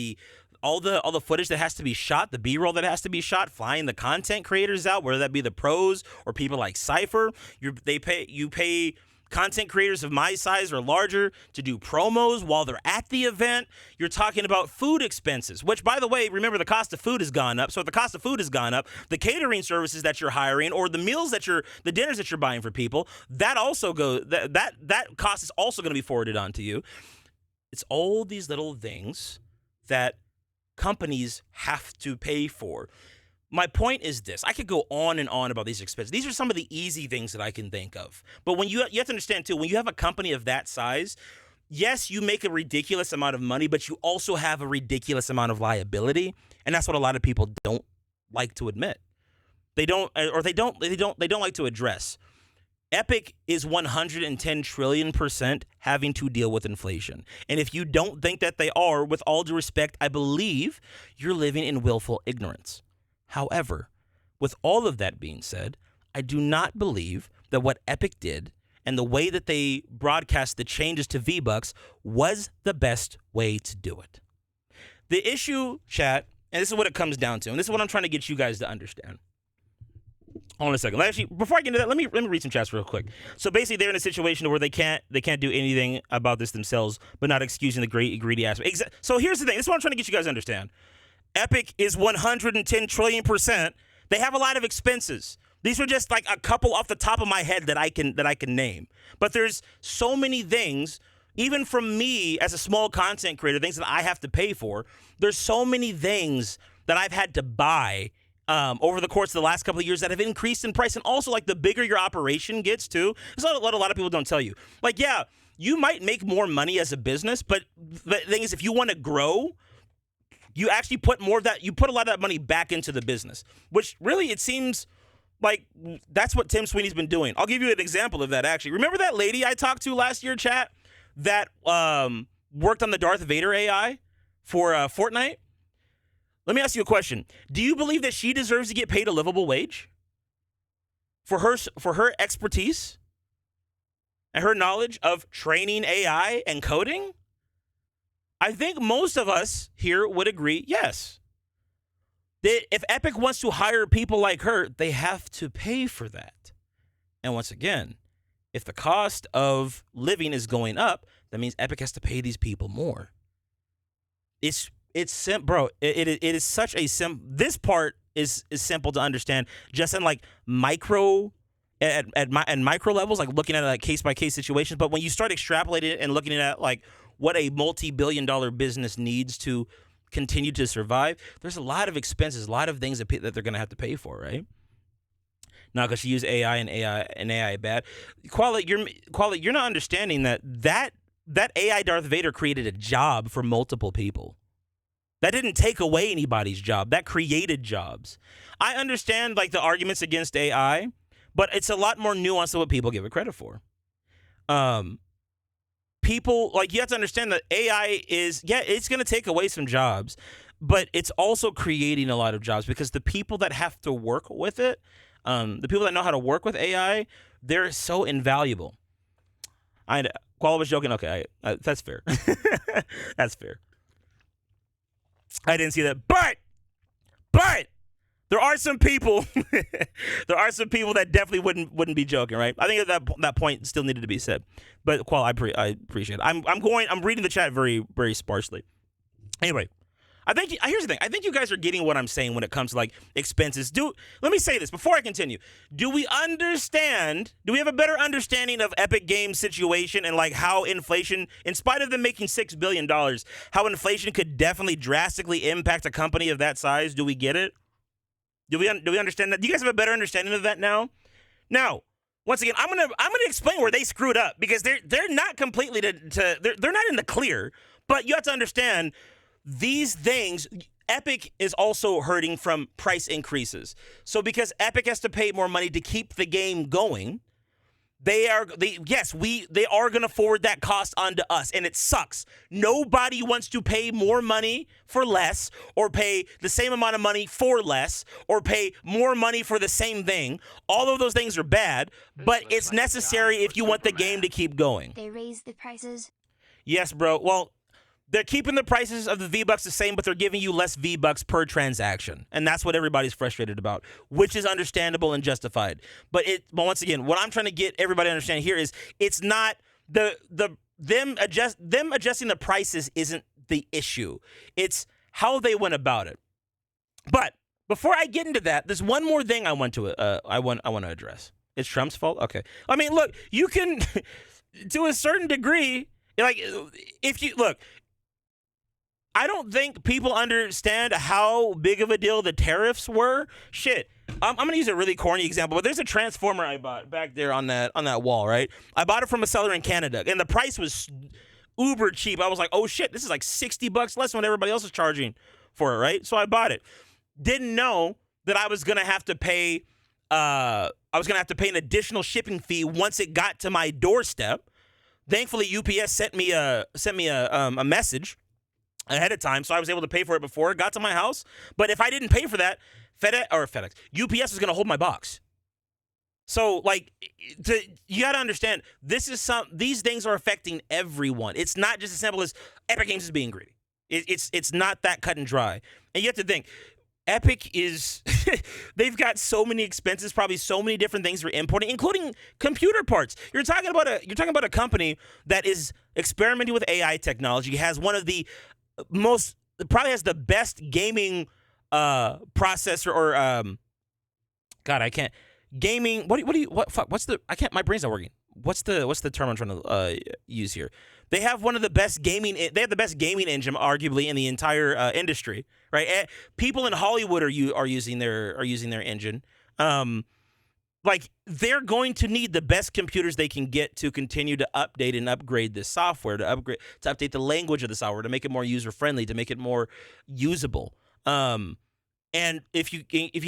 all the footage that has to be shot, the B-roll that has to be shot, flying the content creators out, whether that be the pros or people like Cypher. You pay content creators of my size or larger to do promos while they're at the event. You're talking about food expenses, which, by the way, remember, the cost of food has gone up. So if the cost of food has gone up, the catering services that you're hiring or the dinners that you're buying for people, that cost is also going to be forwarded onto you. It's all these little things that companies have to pay for. My point is this. I could go on and on about these expenses. These are some of the easy things that I can think of. But when you have to understand, too, when you have a company of that size, yes, you make a ridiculous amount of money, but you also have a ridiculous amount of liability. And that's what a lot of people don't like to admit. They don't like to address. Epic is 110 trillion% having to deal with inflation. And if you don't think that they are, with all due respect, I believe you're living in willful ignorance. However, with all of that being said, I do not believe that what Epic did and the way that they broadcast the changes to Vbucks was the best way to do it. The issue, chat, and this is what it comes down to, and this is what I'm trying to get you guys to understand. Hold on a second. Actually, before I get into that, let me read some chats real quick. So basically, they're in a situation where they can't do anything about this themselves, but not excusing the greedy aspect. So here's the thing. This is what I'm trying to get you guys to understand. Epic is 110 trillion%. They have a lot of expenses. These are just like a couple off the top of my head that I can name. But there's so many things, even from me as a small content creator, things that I have to pay for. There's so many things that I've had to buy over the course of the last couple of years that have increased in price. And also, like, the bigger your operation gets, too. There's a lot of people don't tell you. Like, yeah, you might make more money as a business, but the thing is, if you want to grow, you actually put a lot of that money back into the business, which really, it seems like that's what Tim Sweeney's been doing. I'll give you an example of that, actually. Remember that lady I talked to last year, chat, that worked on the Darth Vader AI for Fortnite? Let me ask you a question. Do you believe that she deserves to get paid a livable wage for her expertise and her knowledge of training AI and coding? I think most of us here would agree, yes. That if Epic wants to hire people like her, they have to pay for that. And once again, if the cost of living is going up, that means Epic has to pay these people more. It's bro. It is such a This part is simple to understand, just in like micro levels, like looking at like case by case situations. But when you start extrapolating it and looking at like what a multi-billion-dollar business needs to continue to survive, there's a lot of expenses, a lot of things that they're going to have to pay for, right? Now, because she used AI and AI bad. Quality, you're not understanding that AI Darth Vader created a job for multiple people. That didn't take away anybody's job. That created jobs. I understand like the arguments against AI, but it's a lot more nuanced than what people give it credit for. People, like, you have to understand that AI it's going to take away some jobs, but it's also creating a lot of jobs because the people that have to work with it, the people that know how to work with AI, they're so invaluable. Qual was joking. Okay, that's fair. That's fair. I didn't see that. But there are some people there are some people that definitely wouldn't be joking, right? I think that point still needed to be said. But Qual, I appreciate it. I'm reading the chat very, very sparsely. Anyway, here's the thing. I think you guys are getting what I'm saying when it comes to like expenses. Let me say this before I continue. Do we have a better understanding of Epic Games' situation and like how inflation, in spite of them making $6 billion, how inflation could definitely drastically impact a company of that size? Do we get it? Do we understand that? Do you guys have a better understanding of that now? Now, once again, I'm gonna explain where they screwed up because they're not completely they're not in the clear. But you have to understand these things. Epic is also hurting from price increases. So because Epic has to pay more money to keep the game going, they are going to forward that cost onto us, and it sucks. Nobody wants to pay more money for less, or pay the same amount of money for less, or pay more money for the same thing. All of those things are bad, but it's necessary if you want the game to keep going. They raised the prices. Yes, bro. Well, they're keeping the prices of the V-Bucks the same, but they're giving you less V-Bucks per transaction. And that's what everybody's frustrated about, which is understandable and justified. But once again, what I'm trying to get everybody to understand here is it's not them adjusting the prices isn't the issue. It's how they went about it. But before I get into that, there's one more thing I want to address. It's Trump's fault? Okay. I mean, look, you can to a certain degree, like if you look, I don't think people understand how big of a deal the tariffs were. Shit. I'm going to use a really corny example, but there's a transformer I bought back there on that wall, right? I bought it from a seller in Canada, and the price was uber cheap. I was like, oh shit, this is like $60 less than what everybody else is charging for it, right? So I bought it. Didn't know that I was going to have to pay an additional shipping fee once it got to my doorstep. Thankfully, UPS sent me a message ahead of time, so I was able to pay for it before it got to my house. But if I didn't pay for that, FedEx, UPS is going to hold my box. So, like, you got to understand, these things are affecting everyone. It's not just as simple as Epic Games is being greedy. It's not that cut and dry. And you have to think, Epic is, they've got so many expenses, probably so many different things they're importing, including computer parts. You're talking about a company that is experimenting with AI technology, has one of the probably has the best gaming processor or my brain's not working. What's the term I'm trying to use here? They have one of the best gaming engine arguably in the entire industry, right? People in Hollywood are using their engine. Like, they're going to need the best computers they can get to continue to update and upgrade this software, to update the language of the software, to make it more user-friendly, to make it more usable. And if you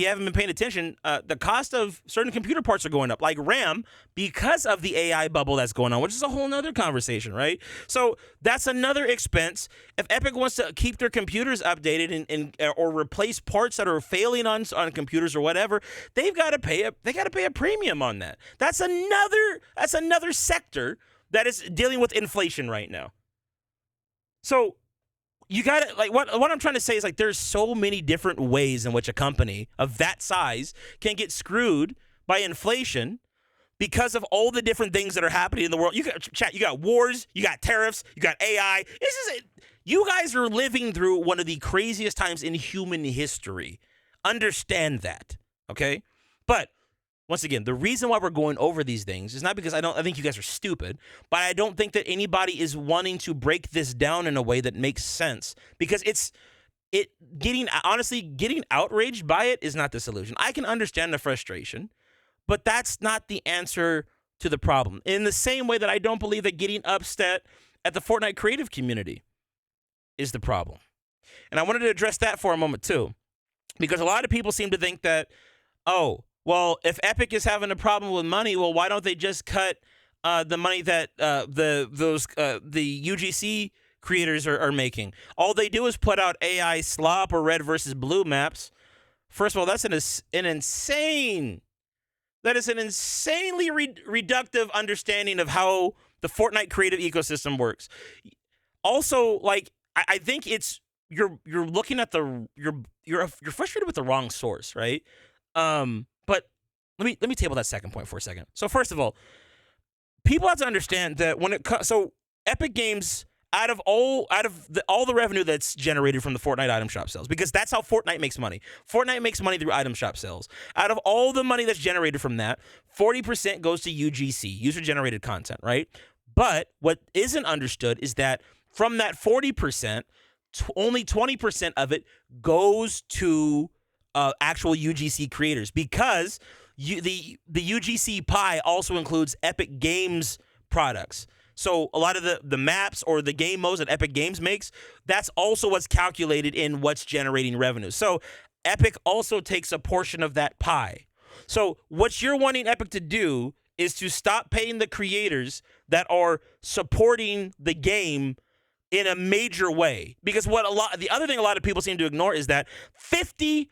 haven't been paying attention, the cost of certain computer parts are going up, like RAM, because of the AI bubble that's going on, which is a whole nother conversation, right? So that's another expense. If Epic wants to keep their computers updated and or replace parts that are failing on computers or whatever, they've got to pay a premium on that. That's another sector that is dealing with inflation right now. So you got to, like, what I'm trying to say is, like, there's so many different ways in which a company of that size can get screwed by inflation because of all the different things that are happening in the world. You got wars, you got tariffs, you got AI. You guys are living through one of the craziest times in human history. Understand that, okay? But once again, the reason why we're going over these things is not because I think you guys are stupid, but I don't think that anybody is wanting to break this down in a way that makes sense, because getting outraged by it is not the solution. I can understand the frustration, but that's not the answer to the problem. In the same way that I don't believe that getting upset at the Fortnite creative community is the problem. And I wanted to address that for a moment too, because a lot of people seem to think that, oh, well, if Epic is having a problem with money, well, why don't they just cut the money that the UGC creators are making? All they do is put out AI slop or red versus blue maps. First of all, that's an insanely reductive understanding of how the Fortnite creative ecosystem works. Also, like, I think it's you're looking at you're frustrated with the wrong source, right? But let me table that second point for a second. So first of all, people have to understand that when it comes, so Epic Games, out of all the revenue that's generated from the Fortnite item shop sales, because that's how Fortnite makes money. Fortnite makes money through item shop sales. Out of all the money that's generated from that, 40% goes to UGC, user generated content, right? But what isn't understood is that from that 40%, only 20% of it goes to actual UGC creators, because the UGC pie also includes Epic Games products. So a lot of the maps or the game modes that Epic Games makes, that's also what's calculated in what's generating revenue. So Epic also takes a portion of that pie. So what you're wanting Epic to do is to stop paying the creators that are supporting the game in a major way. Because the other thing a lot of people seem to ignore is that 50%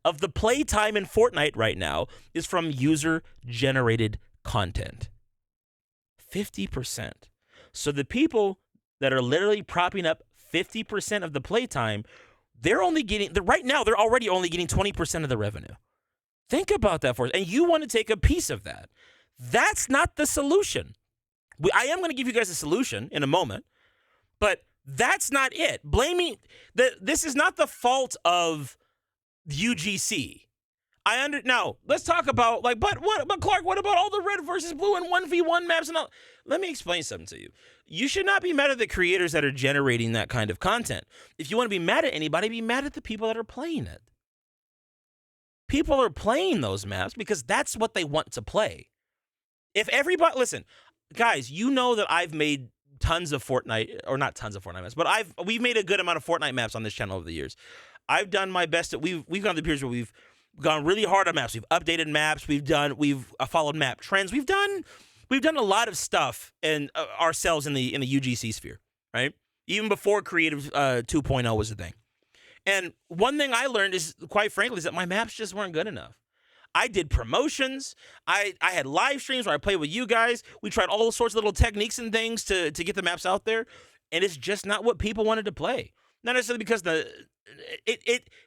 of the playtime in Fortnite right now is from user-generated content. 50%. So the people that are literally propping up 50% of the playtime, right now, they're already only getting 20% of the revenue. Think about that for us. And you want to take a piece of that. That's not the solution. I am going to give you guys a solution in a moment, but that's not it. This is not the fault of UGC. Now, let's talk about, but Clark, what about all the red versus blue and 1v1 maps and all? Let me explain something to you. You should not be mad at the creators that are generating that kind of content. If you want to be mad at anybody, be mad at the people that are playing it. People are playing those maps because that's what they want to play. Listen, guys, you know that I've made tons of Fortnite, or not tons of Fortnite maps, but we've made a good amount of Fortnite maps on this channel over the years. I've done my best. We've gone to the periods where we've gone really hard on maps. We've updated maps. We've followed map trends. We've done a lot of stuff ourselves in the UGC sphere, right? Even before Creative 2.0 was a thing. And one thing I learned is, quite frankly, is that my maps just weren't good enough. I did promotions. I had live streams where I played with you guys. We tried all sorts of little techniques and things to get the maps out there, and it's just not what people wanted to play. Not necessarily because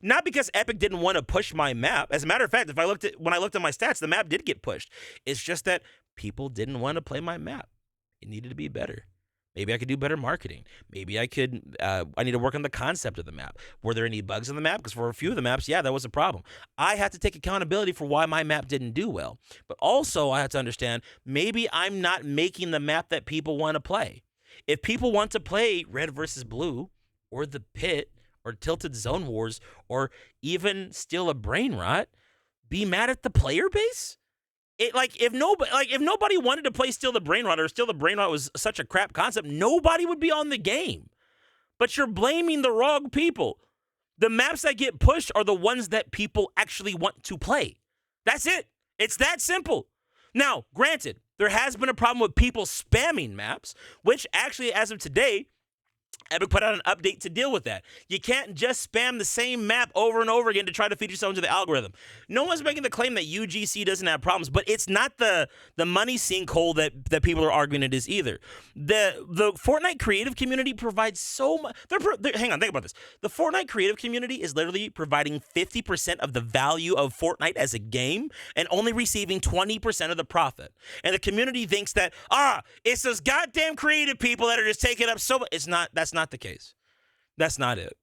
not because Epic didn't want to push my map. As a matter of fact, when I looked at my stats, the map did get pushed. It's just that people didn't want to play my map. It needed to be better. Maybe I could do better marketing. Maybe I need to work on the concept of the map. Were there any bugs in the map? Because for a few of the maps, yeah, that was a problem. I had to take accountability for why my map didn't do well. But also, I have to understand, maybe I'm not making the map that people want to play. If people want to play Red versus Blue, or The Pit, or Tilted Zone Wars, or even Steal a Brain Rot, be mad at the player base? If nobody wanted to play Steal the Brain Rot, or Steal the Brain Rot was such a crap concept, nobody would be on the game. But you're blaming the wrong people. The maps that get pushed are the ones that people actually want to play. That's it. It's that simple. Now, granted, there has been a problem with people spamming maps, which actually, as of today, Epic put out an update to deal with that. You can't just spam the same map over and over again to try to feed yourself into the algorithm. No one's making the claim that UGC doesn't have problems, but it's not the money sinkhole that people are arguing it is either. The Fortnite creative community provides so much. Hang on, think about this. The Fortnite creative community is literally providing 50% of the value of Fortnite as a game and only receiving 20% of the profit. And the community thinks that, it's those goddamn creative people that are just taking up so much. That's not the case. That's not it.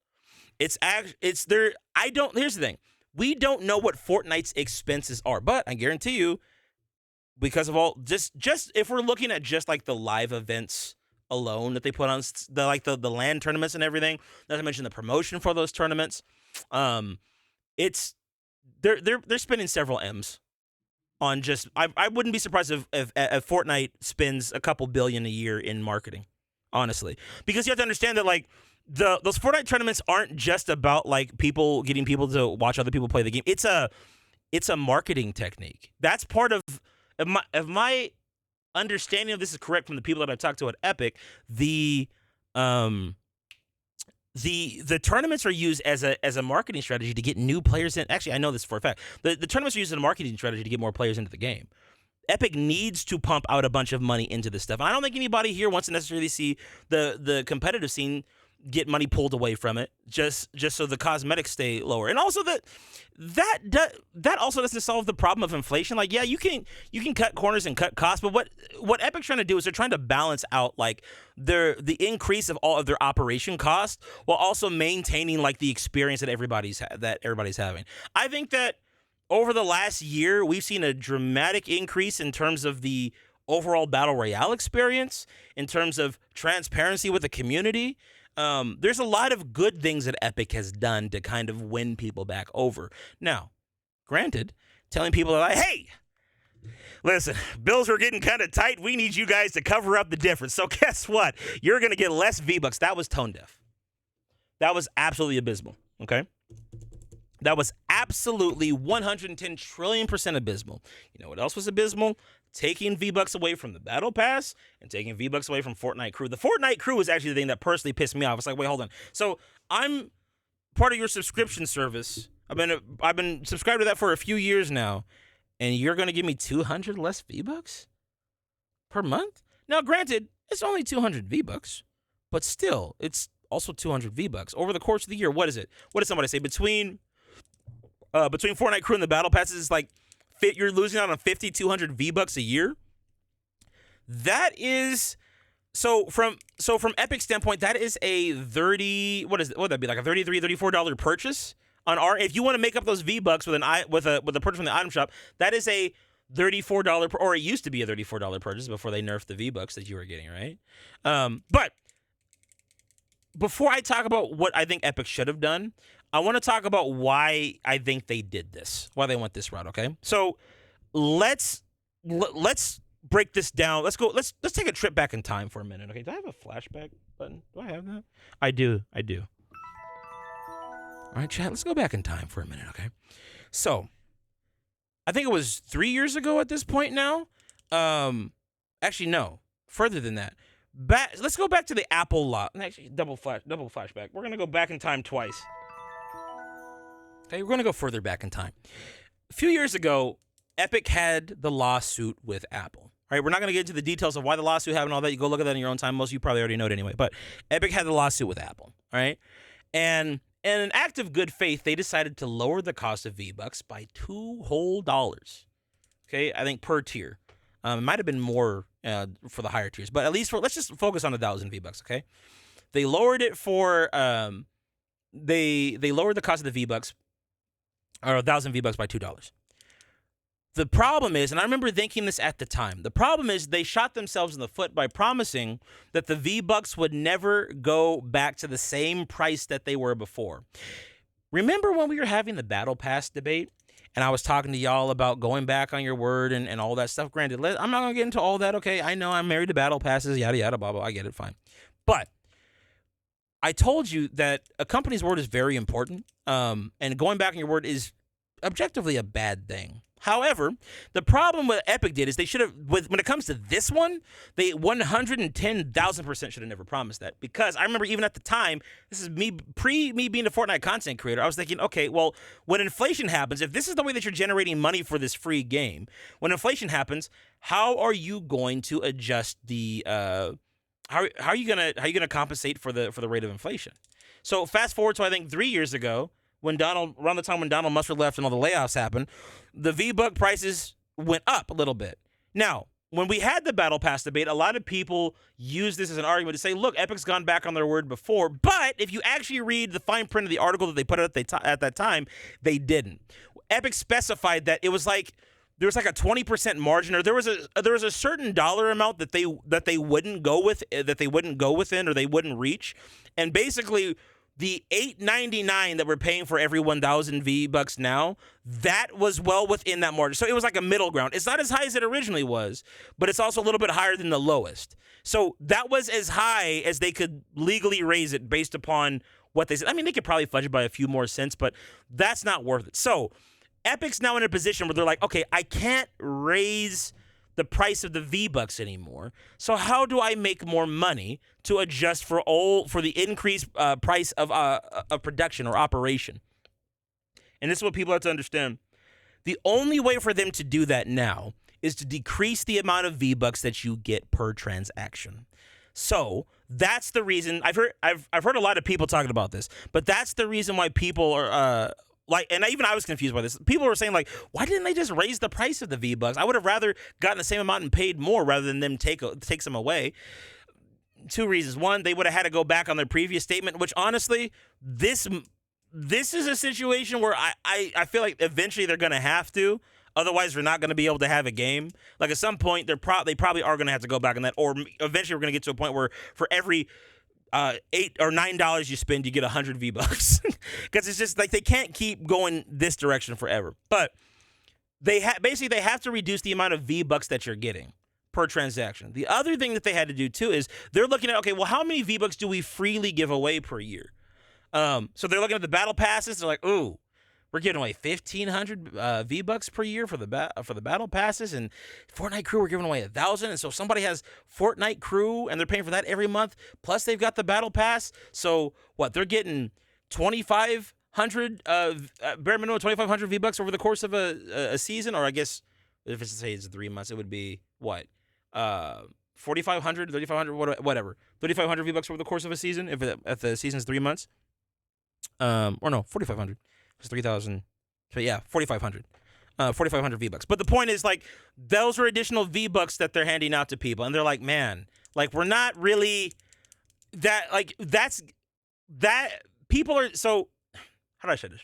Here's the thing. We don't know what Fortnite's expenses are, but I guarantee you, because of all just if we're looking at just like the live events alone that they put on, the LAN tournaments and everything, not to mention the promotion for those tournaments, it's they're spending several M's on just. I wouldn't be surprised if Fortnite spends a couple billion a year in marketing. Honestly, because you have to understand that those Fortnite tournaments aren't just about getting people to watch other people play the game. It's a marketing technique. That's part of my understanding of this is correct from the people that I talked to at Epic. The tournaments are used as a marketing strategy to get new players in. Actually, I know this for a fact. The tournaments are used as a marketing strategy to get more players into the game. Epic needs to pump out a bunch of money into this stuff. I don't think anybody here wants to necessarily see the competitive scene get money pulled away from it just so the cosmetics stay lower. And also that also doesn't solve the problem of inflation. Like, yeah, you can cut corners and cut costs, but what Epic's trying to do is they're trying to balance out like the increase of all of their operation costs while also maintaining like the experience that everybody's having. I think that over the last year, we've seen a dramatic increase in terms of the overall Battle Royale experience, in terms of transparency with the community. There's a lot of good things that Epic has done to kind of win people back over. Now, granted, telling people like, hey, listen, bills are getting kind of tight. We need you guys to cover up the difference. So guess what? You're going to get less V-Bucks. That was Tonedeaf. That was absolutely abysmal, okay? That was absolutely 110 trillion% abysmal. You know what else was abysmal? Taking V-Bucks away from the Battle Pass and taking V-Bucks away from Fortnite Crew. The Fortnite Crew was actually the thing that personally pissed me off. It's like, wait, hold on. So I'm part of your subscription service. I've been subscribed to that for a few years now, and you're going to give me 200 less V-Bucks per month? Now, granted, it's only 200 V-Bucks, but still, it's also 200 V-Bucks. Over the course of the year, what is it? What did somebody say? Between Fortnite Crew and the Battle Passes, it's like you're losing out on 5,200 V-Bucks a year. That is so from Epic's standpoint, that is a 30. What would that be, like a $33, $34 purchase on our? If you want to make up those V-Bucks with a purchase from the item shop, that is a $34, or it used to be a $34 purchase before they nerfed the V-Bucks that you were getting, right? But before I talk about what I think Epic should have done, I want to talk about why I think they did this, why they went this route, okay? So let's break this down. Let's take a trip back in time for a minute, okay? Do I have a flashback button? Do I have that? I do. All right, chat, let's go back in time for a minute, okay? So I think it was 3 years ago at this point now. Actually, no, further than that. Let's go back to the Apple law. Actually, double flashback. We're going to go back in time twice. Okay, we're going to go further back in time. A few years ago, Epic had the lawsuit with Apple. All right, we're not going to get into the details of why the lawsuit happened and all that. You go look at that in your own time. Most of you probably already know it anyway. But Epic had the lawsuit with Apple. All right, and in an act of good faith, they decided to lower the cost of V-Bucks by $2 whole. Okay, I think per tier. It might have been more for the higher tiers, but at least let's just focus on 1,000 V-Bucks. Okay, they lowered it for they lowered the cost of the V-Bucks, or 1,000 V-Bucks, by $2. The problem is, and I remember thinking this at the time, the problem is they shot themselves in the foot by promising that the V-Bucks would never go back to the same price that they were before. Remember when we were having the Battle Pass debate, and I was talking to y'all about going back on your word and all that stuff? Granted, I'm not going to get into all that, okay? I know I'm married to Battle Passes, yada, yada, blah, blah, I get it, fine. But I told you that a company's word is very important, and going back on your word is objectively a bad thing. However, the problem what Epic did is they should have, when it comes to this one, they 110,000% should have never promised that. Because I remember even at the time, this is me being a Fortnite content creator, I was thinking, okay, well, when inflation happens, if this is the way that you're generating money for this free game, when inflation happens, how are you going to adjust the how are you gonna compensate for the rate of inflation? So fast forward to I think 3 years ago, around the time when Donald Mustard left and all the layoffs happened, the V-Buck prices went up a little bit. Now, when we had the Battle Pass debate, a lot of people used this as an argument to say, look, Epic's gone back on their word before, but if you actually read the fine print of the article that they put out at that time, they didn't. Epic specified that it was like there was like a 20% margin, or there was a certain dollar amount that they wouldn't go within, or they wouldn't reach, and basically the $8.99 that we're paying for every 1,000 V-Bucks now, that was well within that margin. So it was like a middle ground. It's not as high as it originally was, but it's also a little bit higher than the lowest. So that was as high as they could legally raise it based upon what they said. I mean, they could probably fudge it by a few more cents, but that's not worth it. So Epic's now in a position where they're like, okay, I can't raise the price of the V-Bucks anymore. So how do I make more money to adjust for the increased price of production or operation? And this is what people have to understand. The only way for them to do that now is to decrease the amount of V-Bucks that you get per transaction. So That's the reason I've heard a lot of people talking about this, but that's the reason why people are like, and even I was confused by this. People were saying like, why didn't they just raise the price of the V-Bucks? I would have rather gotten the same amount and paid more rather than them take some away. Two reasons. One, they would have had to go back on their previous statement, which honestly, this is a situation where I feel like eventually they're going to have to. Otherwise, we're not going to be able to have a game. Like at some point, they probably are going to have to go back on that, or eventually we're going to get to a point where for every $8 or $9 you spend, you get 100 V-Bucks. Because it's just like they can't keep going this direction forever. But they basically they have to reduce the amount of V-Bucks that you're getting per transaction. The other thing that they had to do too is they're looking at, okay, well, how many V-Bucks do we freely give away per year? So they're looking at the battle passes. They're like, ooh, we're giving away 1,500 V-Bucks per year for the battle passes, and Fortnite Crew we're giving away 1,000. And so if somebody has Fortnite Crew and they're paying for that every month, plus they've got the battle pass. So what? They're getting 2,500 bare minimum 2,500 V-Bucks over the course of a season, or I guess if it's say it's 3 months, it would be what? 4,500, 3,500, whatever. 3,500 V-Bucks over the course of a season if the season's 3 months. Or no, 4,500. It's 3,000. So yeah, 4,500. 4,500 V-Bucks. But the point is, like, those are additional V-Bucks that they're handing out to people, and they're like, man, like, we're not really that, like, that's that people are. So how do I say this?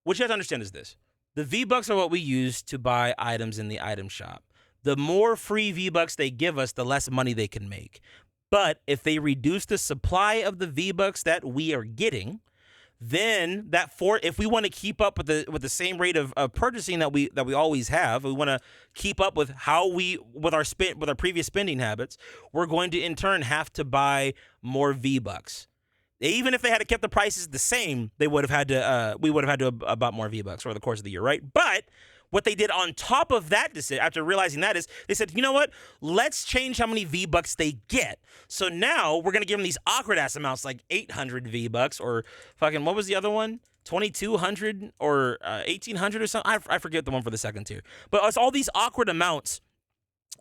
What you have to understand is this: the V-Bucks are what we use to buy items in the item shop. The more free V-Bucks they give us, the less money they can make. But if they reduce the supply of the V-Bucks that we are getting, then if we want to keep up with the same rate of purchasing that we always have, we want to keep up with with our previous spending habits, we're going to in turn have to buy more V-Bucks. Even if they had to keep the prices the same, we would have had to bought more V-Bucks over the course of the year, right? But what they did on top of that decision, after realizing that, is they said, you know what? Let's change how many V-Bucks they get. So now we're going to give them these awkward-ass amounts like 800 V-Bucks or fucking, what was the other one? 2,200 or 1,800 or something? I forget the one for the second tier. But it's all these awkward amounts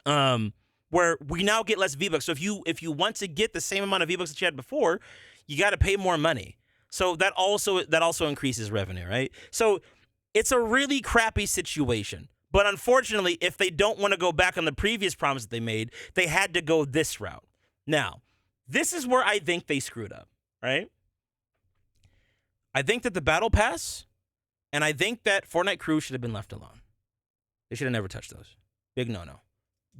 where we now get less V-Bucks. So if you want to get the same amount of V-Bucks that you had before, you got to pay more money. So that also increases revenue, right? So it's a really crappy situation. But unfortunately, if they don't want to go back on the previous promise that they made, they had to go this route. Now, this is where I think they screwed up, right? I think that the Battle Pass and I think that Fortnite Crew should have been left alone. They should have never touched those. Big no-no.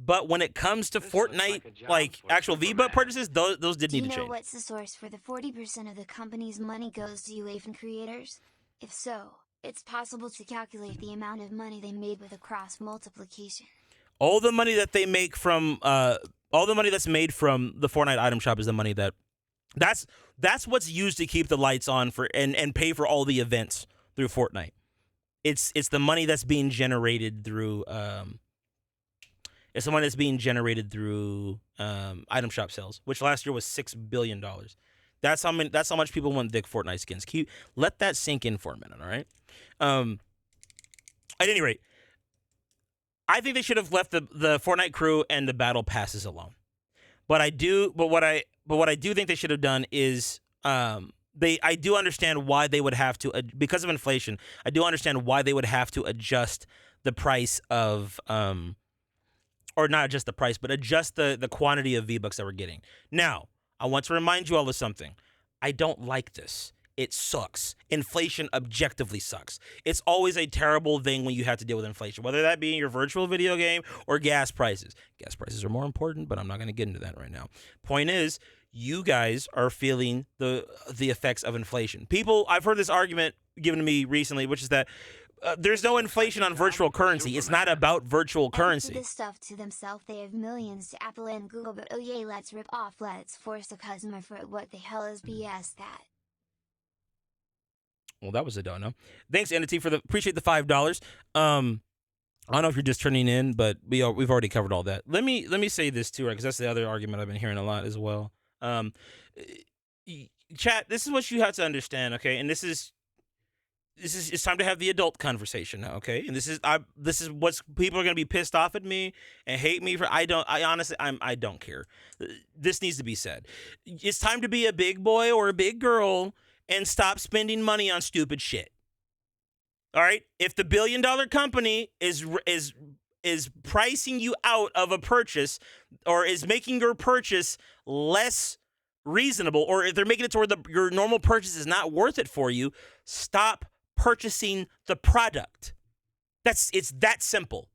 But when it comes to Fortnite, like actual V-Buck purchases, those did need to change. Do you know what's the source for the 40% of the company's money goes to UEFN creators? If so, it's possible to calculate the amount of money they made with a cross multiplication. All the money that they make from all the money that's made from the Fortnite item shop is the money that's what's used to keep the lights on for and pay for all the events through Fortnite. It's the money that's being generated through item shop sales, which last year was $6 billion. That's how much people want thick Fortnite skins. Let that sink in for a minute, all right? At any rate, I think they should have left the Fortnite Crew and the battle passes alone. But what I do think they should have done is I do understand why they would have to, because of inflation. I do understand why they would have to adjust the price of or not adjust the price, but adjust the quantity of V-Bucks that we're getting. Now, I want to remind you all of something. I don't like this. It sucks. Inflation objectively sucks. It's always a terrible thing when you have to deal with inflation, whether that be in your virtual video game or gas prices. Gas prices are more important, but I'm not going to get into that right now. Point is, you guys are feeling the effects of inflation. I've heard this argument given to me recently, which is that there's no inflation on virtual currency. It's not about virtual currency. This stuff to themselves, they have millions to Apple and Google, but oh yay, let's rip off, let's force the customer for it. What the hell is BS that? Well, that was a dono. Thanks, Entity, appreciate the $5. I don't know if you're just turning in, but we've already covered all that. Let me say this too, right? Because that's the other argument I've been hearing a lot as well. Chat, this is what you have to understand, okay? And this is it's time to have the adult conversation now, okay? And this is what people are gonna be pissed off at me and hate me for. I honestly I don't care. This needs to be said. It's time to be a big boy or a big girl and stop spending money on stupid shit. All right? If the $1 billion company is pricing you out of a purchase or is making your purchase less reasonable, or if they're making it to where your normal purchase is not worth it for you, stop purchasing the product. It's that simple.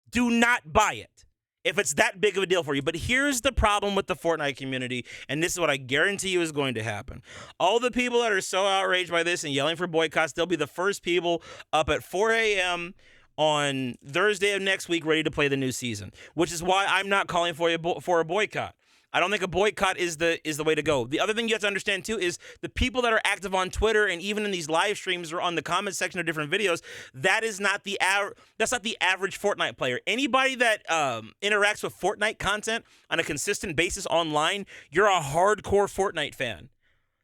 Do not buy it if it's that big of a deal for you. But here's the problem with the Fortnite community, and this is what I guarantee you is going to happen. All the people that are so outraged by this and yelling for boycotts, they'll be the first people up at 4 a.m. on Thursday of next week ready to play the new season, which is why I'm not calling for a boycott. I don't think a boycott is the way to go. The other thing you have to understand too is the people that are active on Twitter and even in these live streams or on the comment section of different videos, that's not the average Fortnite player. Anybody that interacts with Fortnite content on a consistent basis online, you're a hardcore Fortnite fan.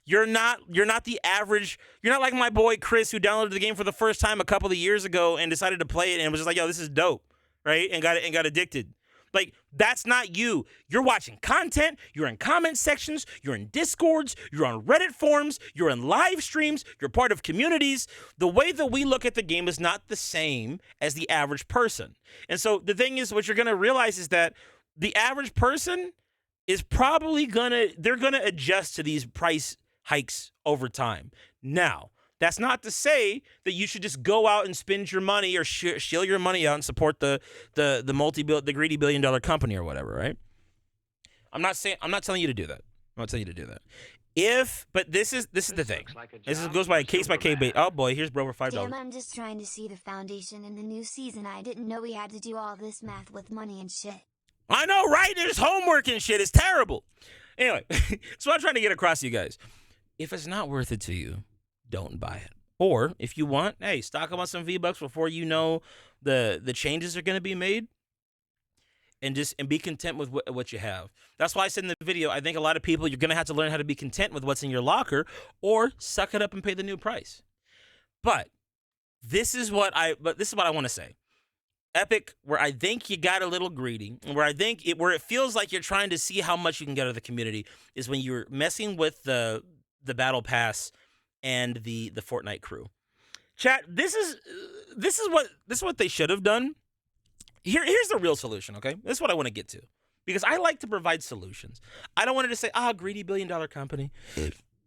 You're not the average. You're not like my boy Chris, who downloaded the game for the first time a couple of years ago and decided to play it and was just like, "Yo, this is dope," right? And got addicted. Like, that's not you. You're watching content, you're in comment sections, you're in Discords, you're on Reddit forums, you're in live streams, you're part of communities. The way that we look at the game is not the same as the average person. And so the thing is, what you're going to realize is that the average person is probably they're going to adjust to these price hikes over time. Now, that's not to say that you should just go out and spend your money or shill your money out and support the greedy $1 billion company or whatever, right? I'm not telling you to do that. I'm not telling you to do that. But this is the thing. This goes by case by case. Oh boy, here's bro for $5. Damn, I'm just trying to see the foundation in the new season. I didn't know we had to do all this math with money and shit. I know, right? There's homework and shit. It's terrible. Anyway, so I'm trying to get across to you guys. If it's not worth it to you, don't buy it. Or if you want, hey, stock up on some V-Bucks before you know the changes are going to be made, and be content with what you have. That's why I said in the video, I think a lot of people, you're going to have to learn how to be content with what's in your locker, or suck it up and pay the new price. But this is what I want to say. Epic, where I think you got a little greedy, and where it feels like you're trying to see how much you can get out of the community, is when you're messing with the battle pass and the Fortnite crew. Chat, this is what they should have done. Here's the real solution, okay? This is what I want to get to, because I like to provide solutions. I don't want to just say, greedy $1 billion company.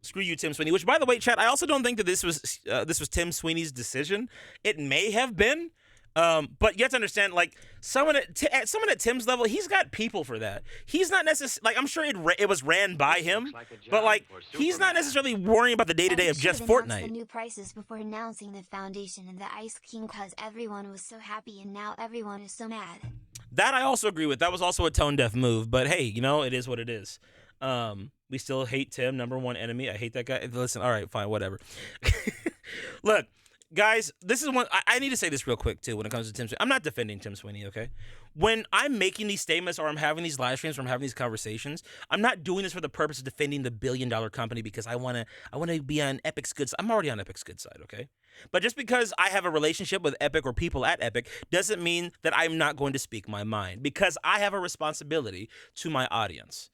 Screw you, Tim Sweeney. Which, by the way, chat, I also don't think that this was Tim Sweeney's decision. It may have been. But you have to understand, like, someone at Tim's level, he's got people for that. He's not necessarily, like, I'm sure it was ran by him, but, like, he's not necessarily worrying about the day-to-day of just Fortnite. The new prices before announcing the foundation and the Ice King, because everyone was so happy and now everyone is so mad. That I also agree with. That was also a Tonedeaf move, but hey, it is what it is. We still hate Tim, number one enemy. I hate that guy. Listen, all right, fine, whatever. Look. Guys, this is one. I need to say this real quick, too, when it comes to Tim Sweeney. I'm not defending Tim Sweeney, okay? When I'm making these statements or I'm having these live streams or I'm having these conversations, I'm not doing this for the purpose of defending the $1 billion company because I want to be on Epic's good side. I'm already on Epic's good side, okay? But just because I have a relationship with Epic or people at Epic doesn't mean that I'm not going to speak my mind, because I have a responsibility to my audience.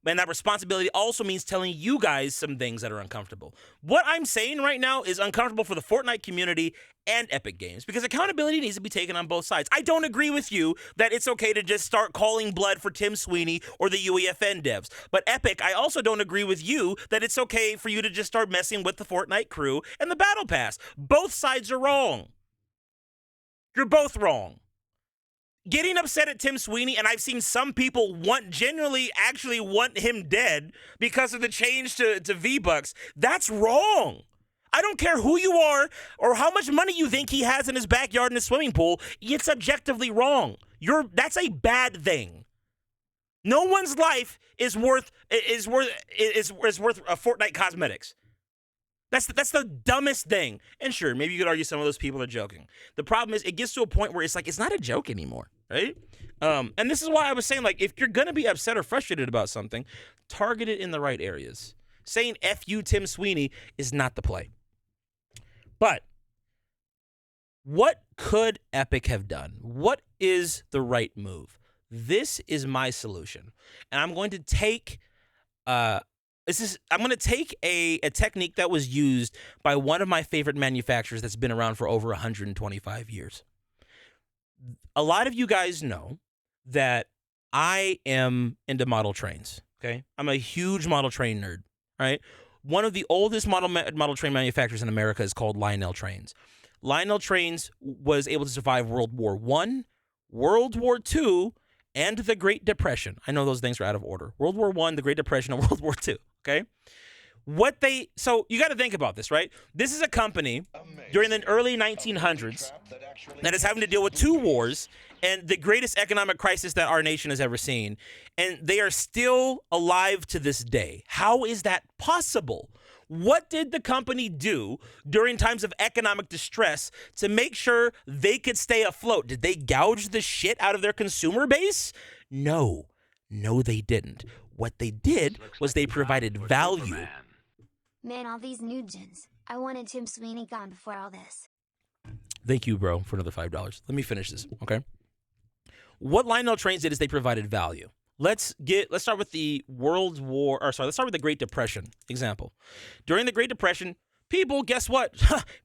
And that responsibility also means telling you guys some things that are uncomfortable. What I'm saying right now is uncomfortable for the Fortnite community and Epic Games, because accountability needs to be taken on both sides. I don't agree with you that it's okay to just start calling blood for Tim Sweeney or the UEFN devs. But Epic, I also don't agree with you that it's okay for you to just start messing with the Fortnite crew and the Battle Pass. Both sides are wrong. You're both wrong. Getting upset at Tim Sweeney, and I've seen some people genuinely actually want him dead because of the change to V-Bucks. That's wrong. I don't care who you are or how much money you think he has in his backyard in his swimming pool. It's objectively wrong. That's a bad thing. No one's life is worth Fortnite cosmetics. That's the dumbest thing. And sure, maybe you could argue some of those people are joking. The problem is, it gets to a point where it's like, it's not a joke anymore, right? And this is why I was saying, like, if you're going to be upset or frustrated about something, target it in the right areas. Saying F you, Tim Sweeney, is not the play. But What could Epic have done? What is the right move? This is my solution, and I'm going to take I'm going to take a technique that was used by one of my favorite manufacturers that's been around for over 125 years. A lot of you guys know that I am into model trains. Okay, I'm a huge model train nerd. Right, one of the oldest model train manufacturers in America is called Lionel Trains. Lionel Trains was able to survive World War I, World War II, and the Great Depression. I know those things are out of order. World War I, the Great Depression, and World War II. Okay, so you got to think about this, right? This is a company during the early 1900s that is having to deal with two wars and the greatest economic crisis that our nation has ever seen. And they are still alive to this day. How is that possible? What did the company do during times of economic distress to make sure they could stay afloat? Did they gouge the shit out of their consumer base? No, they didn't. What they did was they provided value. Man, all these new gens. I wanted Tim Sweeney gone before all this. Thank you, bro, for another $5. Let me finish this, okay? What Lionel Trains did is they provided value. Let's start with let's start with the Great Depression example. During the Great Depression, people, guess what?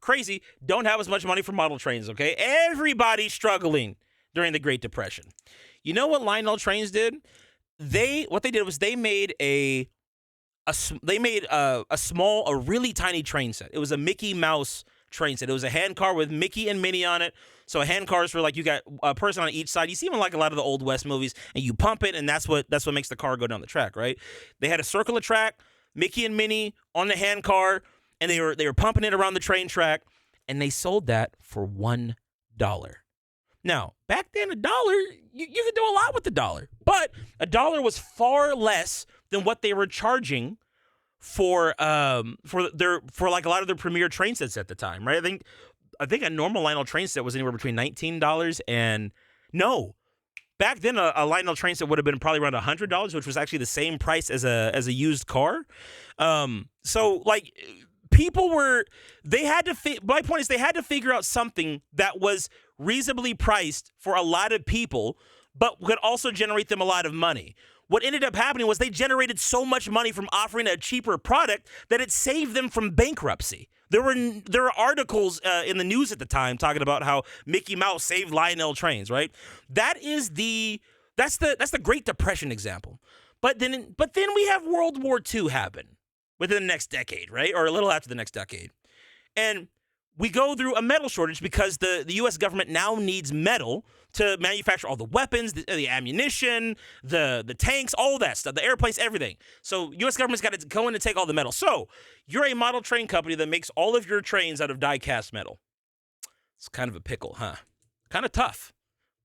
Crazy, don't have as much money for model trains, okay? Everybody's struggling during the Great Depression. You know what Lionel Trains did? What they did was they made a really tiny train set. It was a Mickey Mouse train set. It was a hand car with Mickey and Minnie on it. So a hand car is for like you got a person on each side. You see them in like a lot of the Old West movies, and you pump it, and that's what makes the car go down the track, right? They had a circular track, Mickey and Minnie on the hand car, and they were pumping it around the train track, and they sold that for $1. Now, back then, $1, you could do a lot with $1, but $1 was far less than what they were charging for like a lot of their premier train sets at the time, right? I think a normal Lionel train set was anywhere between $19 and back then a Lionel train set would have been probably around $100, which was actually the same price as a used car. So like my point is they had to figure out something that was reasonably priced for a lot of people, but could also generate them a lot of money. What ended up happening was they generated so much money from offering a cheaper product that it saved them from bankruptcy. There were articles in the news at the time talking about how Mickey Mouse saved Lionel Trains, right? That's the Great Depression example. But then we have World War II happen within the next decade, right? Or a little after the next decade. And we go through a metal shortage because the U.S. government now needs metal to manufacture all the weapons, the ammunition, the tanks, all that stuff, the airplanes, everything. So U.S. government's got to go in and take all the metal. So you're a model train company that makes all of your trains out of die-cast metal. It's kind of a pickle, huh? Kind of tough.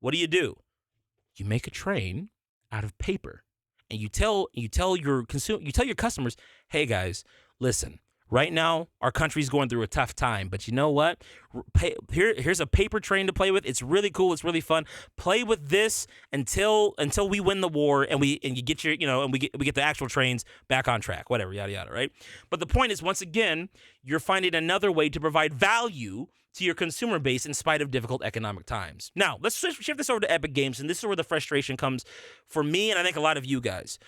What do? You make a train out of paper, and you tell your customers, hey guys, listen. Right now, our country's going through a tough time, but you know what? Here's a paper train to play with. It's really cool. It's really fun. Play with this until we win the war, and you get your and we get the actual trains back on track. Whatever, yada yada, right? But the point is, once again, you're finding another way to provide value to your consumer base in spite of difficult economic times. Now, let's shift this over to Epic Games, and this is where the frustration comes for me, and I think a lot of you guys.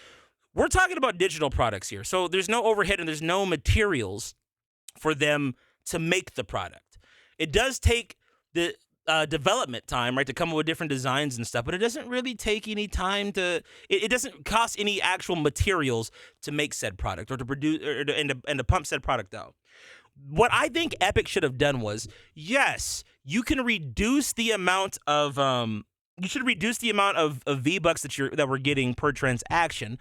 We're talking about digital products here. So there's no overhead and there's no materials for them to make the product. It does take the development time, right, to come up with different designs and stuff, but it doesn't really take any time it doesn't cost any actual materials to make said product or to produce and to pump said product out. What I think Epic should have done was, yes, you can reduce the amount of Vbucks that we're getting per transaction.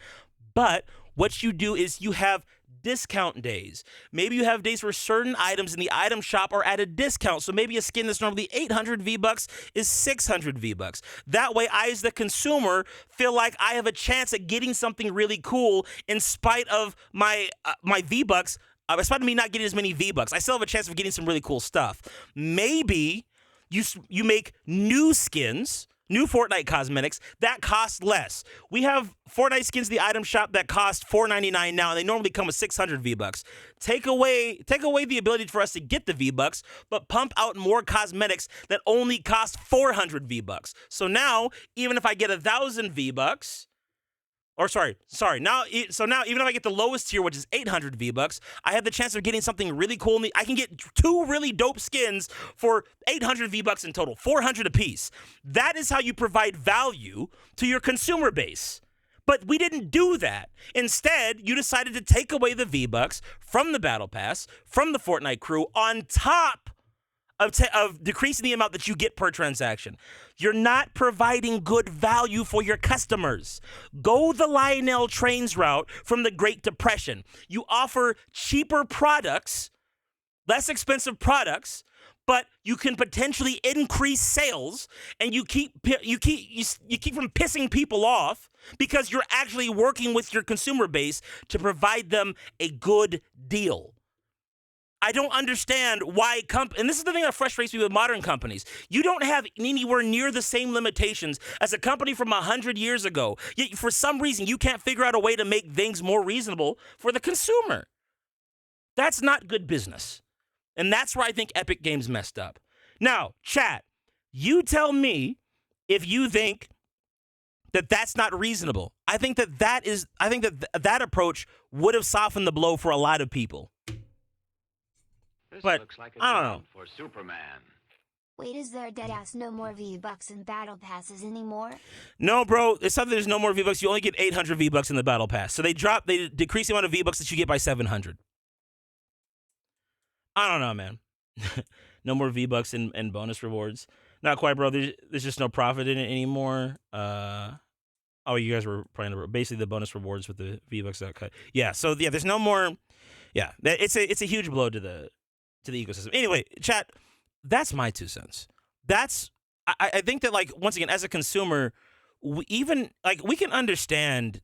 But what you do is you have discount days. Maybe you have days where certain items in the item shop are at a discount. So maybe a skin that's normally 800 V-Bucks is 600 V-Bucks. That way, I as the consumer feel like I have a chance at getting something really cool in spite of my V-Bucks. In spite of me not getting as many V-Bucks, I still have a chance of getting some really cool stuff. Maybe you make new skins new Fortnite cosmetics that cost less. We have Fortnite skins in the item shop that cost $4.99 now, and they normally come with 600 V-Bucks. Take away the ability for us to get the V-Bucks, but pump out more cosmetics that only cost 400 V-Bucks. So now, even if I get 1,000 V-Bucks, or sorry. Now even if I get the lowest tier, which is 800 V-Bucks, I have the chance of getting something really cool. I can get 2 really dope skins for 800 V-Bucks in total, 400 apiece. That is how you provide value to your consumer base. But we didn't do that. Instead, you decided to take away the V-Bucks from the Battle Pass, from the Fortnite crew, on top of decreasing the amount that you get per transaction. You're not providing good value for your customers. Go the Lionel Trains route from the Great Depression. You offer cheaper products, less expensive products, but you can potentially increase sales, and you keep from pissing people off because you're actually working with your consumer base to provide them a good deal. I don't understand why and this is the thing that frustrates me with modern companies. You don't have anywhere near the same limitations as a company from 100 years ago. Yet for some reason, you can't figure out a way to make things more reasonable for the consumer. That's not good business. And that's where I think Epic Games messed up. Now, chat, you tell me if you think that that's not reasonable. I think that approach would have softened the blow for a lot of people. This But looks like a I don't job know. for Superman. Wait, is there deadass no more V-Bucks and Battle Passes anymore? No, bro. It's not that there's no more V-Bucks. You only get 800 V-Bucks in the Battle Pass. So they decrease the amount of V-Bucks that you get by 700. I don't know, man. No more V-Bucks and bonus rewards. Not quite, bro. There's just no profit in it anymore. Oh, you guys were playing basically the bonus rewards with the V-Bucks that cut. Yeah, so yeah, there's no more. Yeah, it's a huge blow to the ecosystem. Anyway, chat, that's my 2 cents. I think that, like, once again, as a consumer, we can understand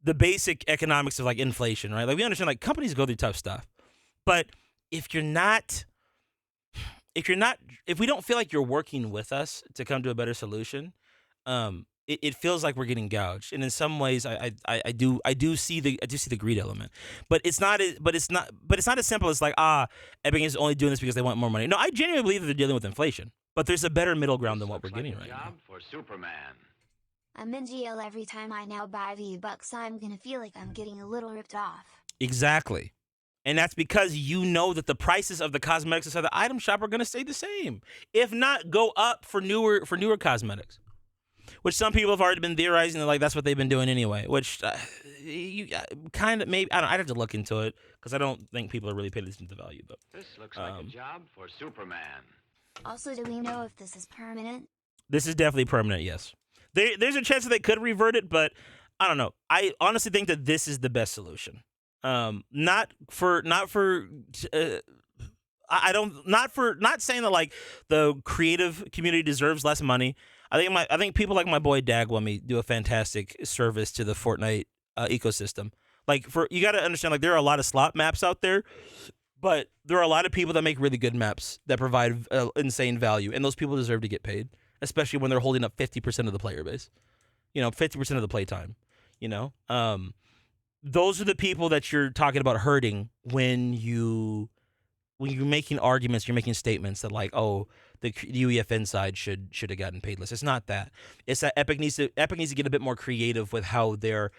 the basic economics of, like, inflation, right? Like, we understand, like, companies go through tough stuff. But if we don't feel like you're working with us to come to a better solution, it feels like we're getting gouged. And in some ways, I do see the greed element. But it's not as simple as like, Epic is only doing this because they want more money. No, I genuinely believe that they're dealing with inflation. But there's a better middle ground than what we're getting right now. Job for Superman. I'm in jail every time I now buy V-Bucks. I'm gonna feel like I'm getting a little ripped off. Exactly. And that's because you know that the prices of the cosmetics inside the item shop are going to stay the same, if not go up for newer cosmetics. Which some people have already been theorizing that, like, that's what they've been doing anyway. Which you kind of maybe I'd have to look into it because I don't think people are really paying attention to the value. But This looks like a job for Superman. Also, do we know if this is permanent? this is definitely permanent. Yes, there's a chance that they could revert it, but I don't know. I honestly think that this is the best solution. Not saying that, like, the creative community deserves less money. I think people like my boy Dagwummy do a fantastic service to the Fortnite ecosystem. Like, you got to understand, like, there are a lot of slot maps out there, but there are a lot of people that make really good maps that provide insane value, and those people deserve to get paid, especially when they're holding up 50% of the player base. 50% of the playtime. Those are the people that you're talking about hurting when you're making arguments, you're making statements that, like, oh, the UEFN side should have gotten paid less. It's not that. It's that Epic needs to get a bit more creative with how they're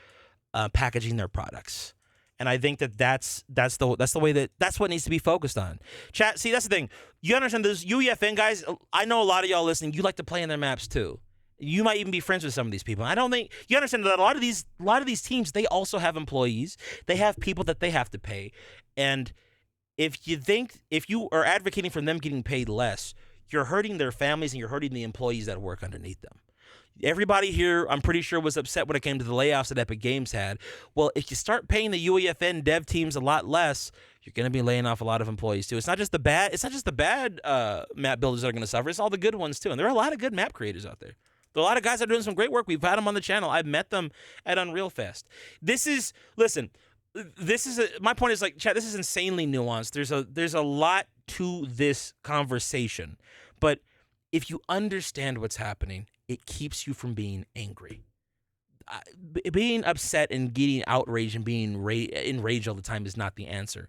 packaging their products. And I think that's the way that's what needs to be focused on. Chat, see, that's the thing. You understand, those UEFN guys, I know a lot of y'all listening, you like to play in their maps too. You might even be friends with some of these people. I don't think you understand that a lot of these teams, they also have employees. They have people that they have to pay. And if you are advocating for them getting paid less, you're hurting their families and you're hurting the employees that work underneath them. Everybody here, I'm pretty sure, was upset when it came to the layoffs that Epic Games had. Well, if you start paying the UEFN dev teams a lot less, you're going to be laying off a lot of employees too. It's not just the bad map builders that are going to suffer. It's all the good ones too. And there are a lot of good map creators out there. There are a lot of guys that are doing some great work. We've had them on the channel. I've met them at Unreal Fest. My point is, like, chat, this is insanely nuanced. There's a lot to this conversation. But if you understand what's happening, it keeps you from being angry. Being upset and getting outraged and being enraged all the time is not the answer.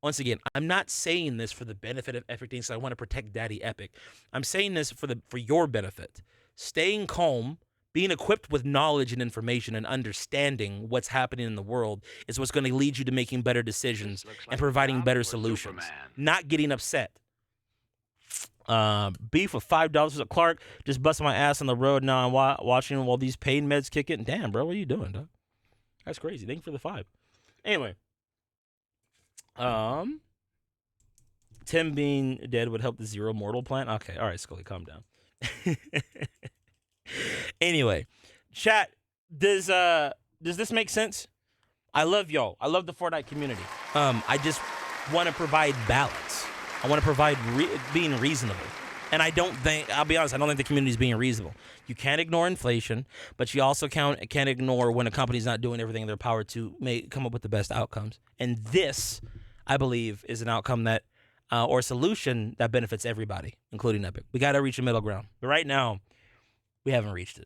Once again, I'm not saying this for the benefit of Epic Games. So I want to protect Daddy Epic. I'm saying this for your benefit. Staying calm, being equipped with knowledge and information and understanding what's happening in the world is what's going to lead you to making better decisions and providing better solutions. Not getting upset. Beef with $5 at Clark. Just busting my ass on the road now. I'm watching while these pain meds kick in. Damn, bro, what are you doing, dog? That's crazy. Thank you for the 5. Anyway, Tim being dead would help the Zero Mortal plan. Okay, all right, Scully, calm down. Anyway, chat. Does this make sense? I love y'all. I love the Fortnite community. I just want to provide balance. I want to provide being reasonable. And I'll be honest, I don't think the community is being reasonable. You can't ignore inflation, but you also can't ignore when a company's not doing everything in their power to come up with the best outcomes. And this, I believe, is an outcome that, or a solution that benefits everybody, including Epic. We got to reach a middle ground. But right now, we haven't reached it.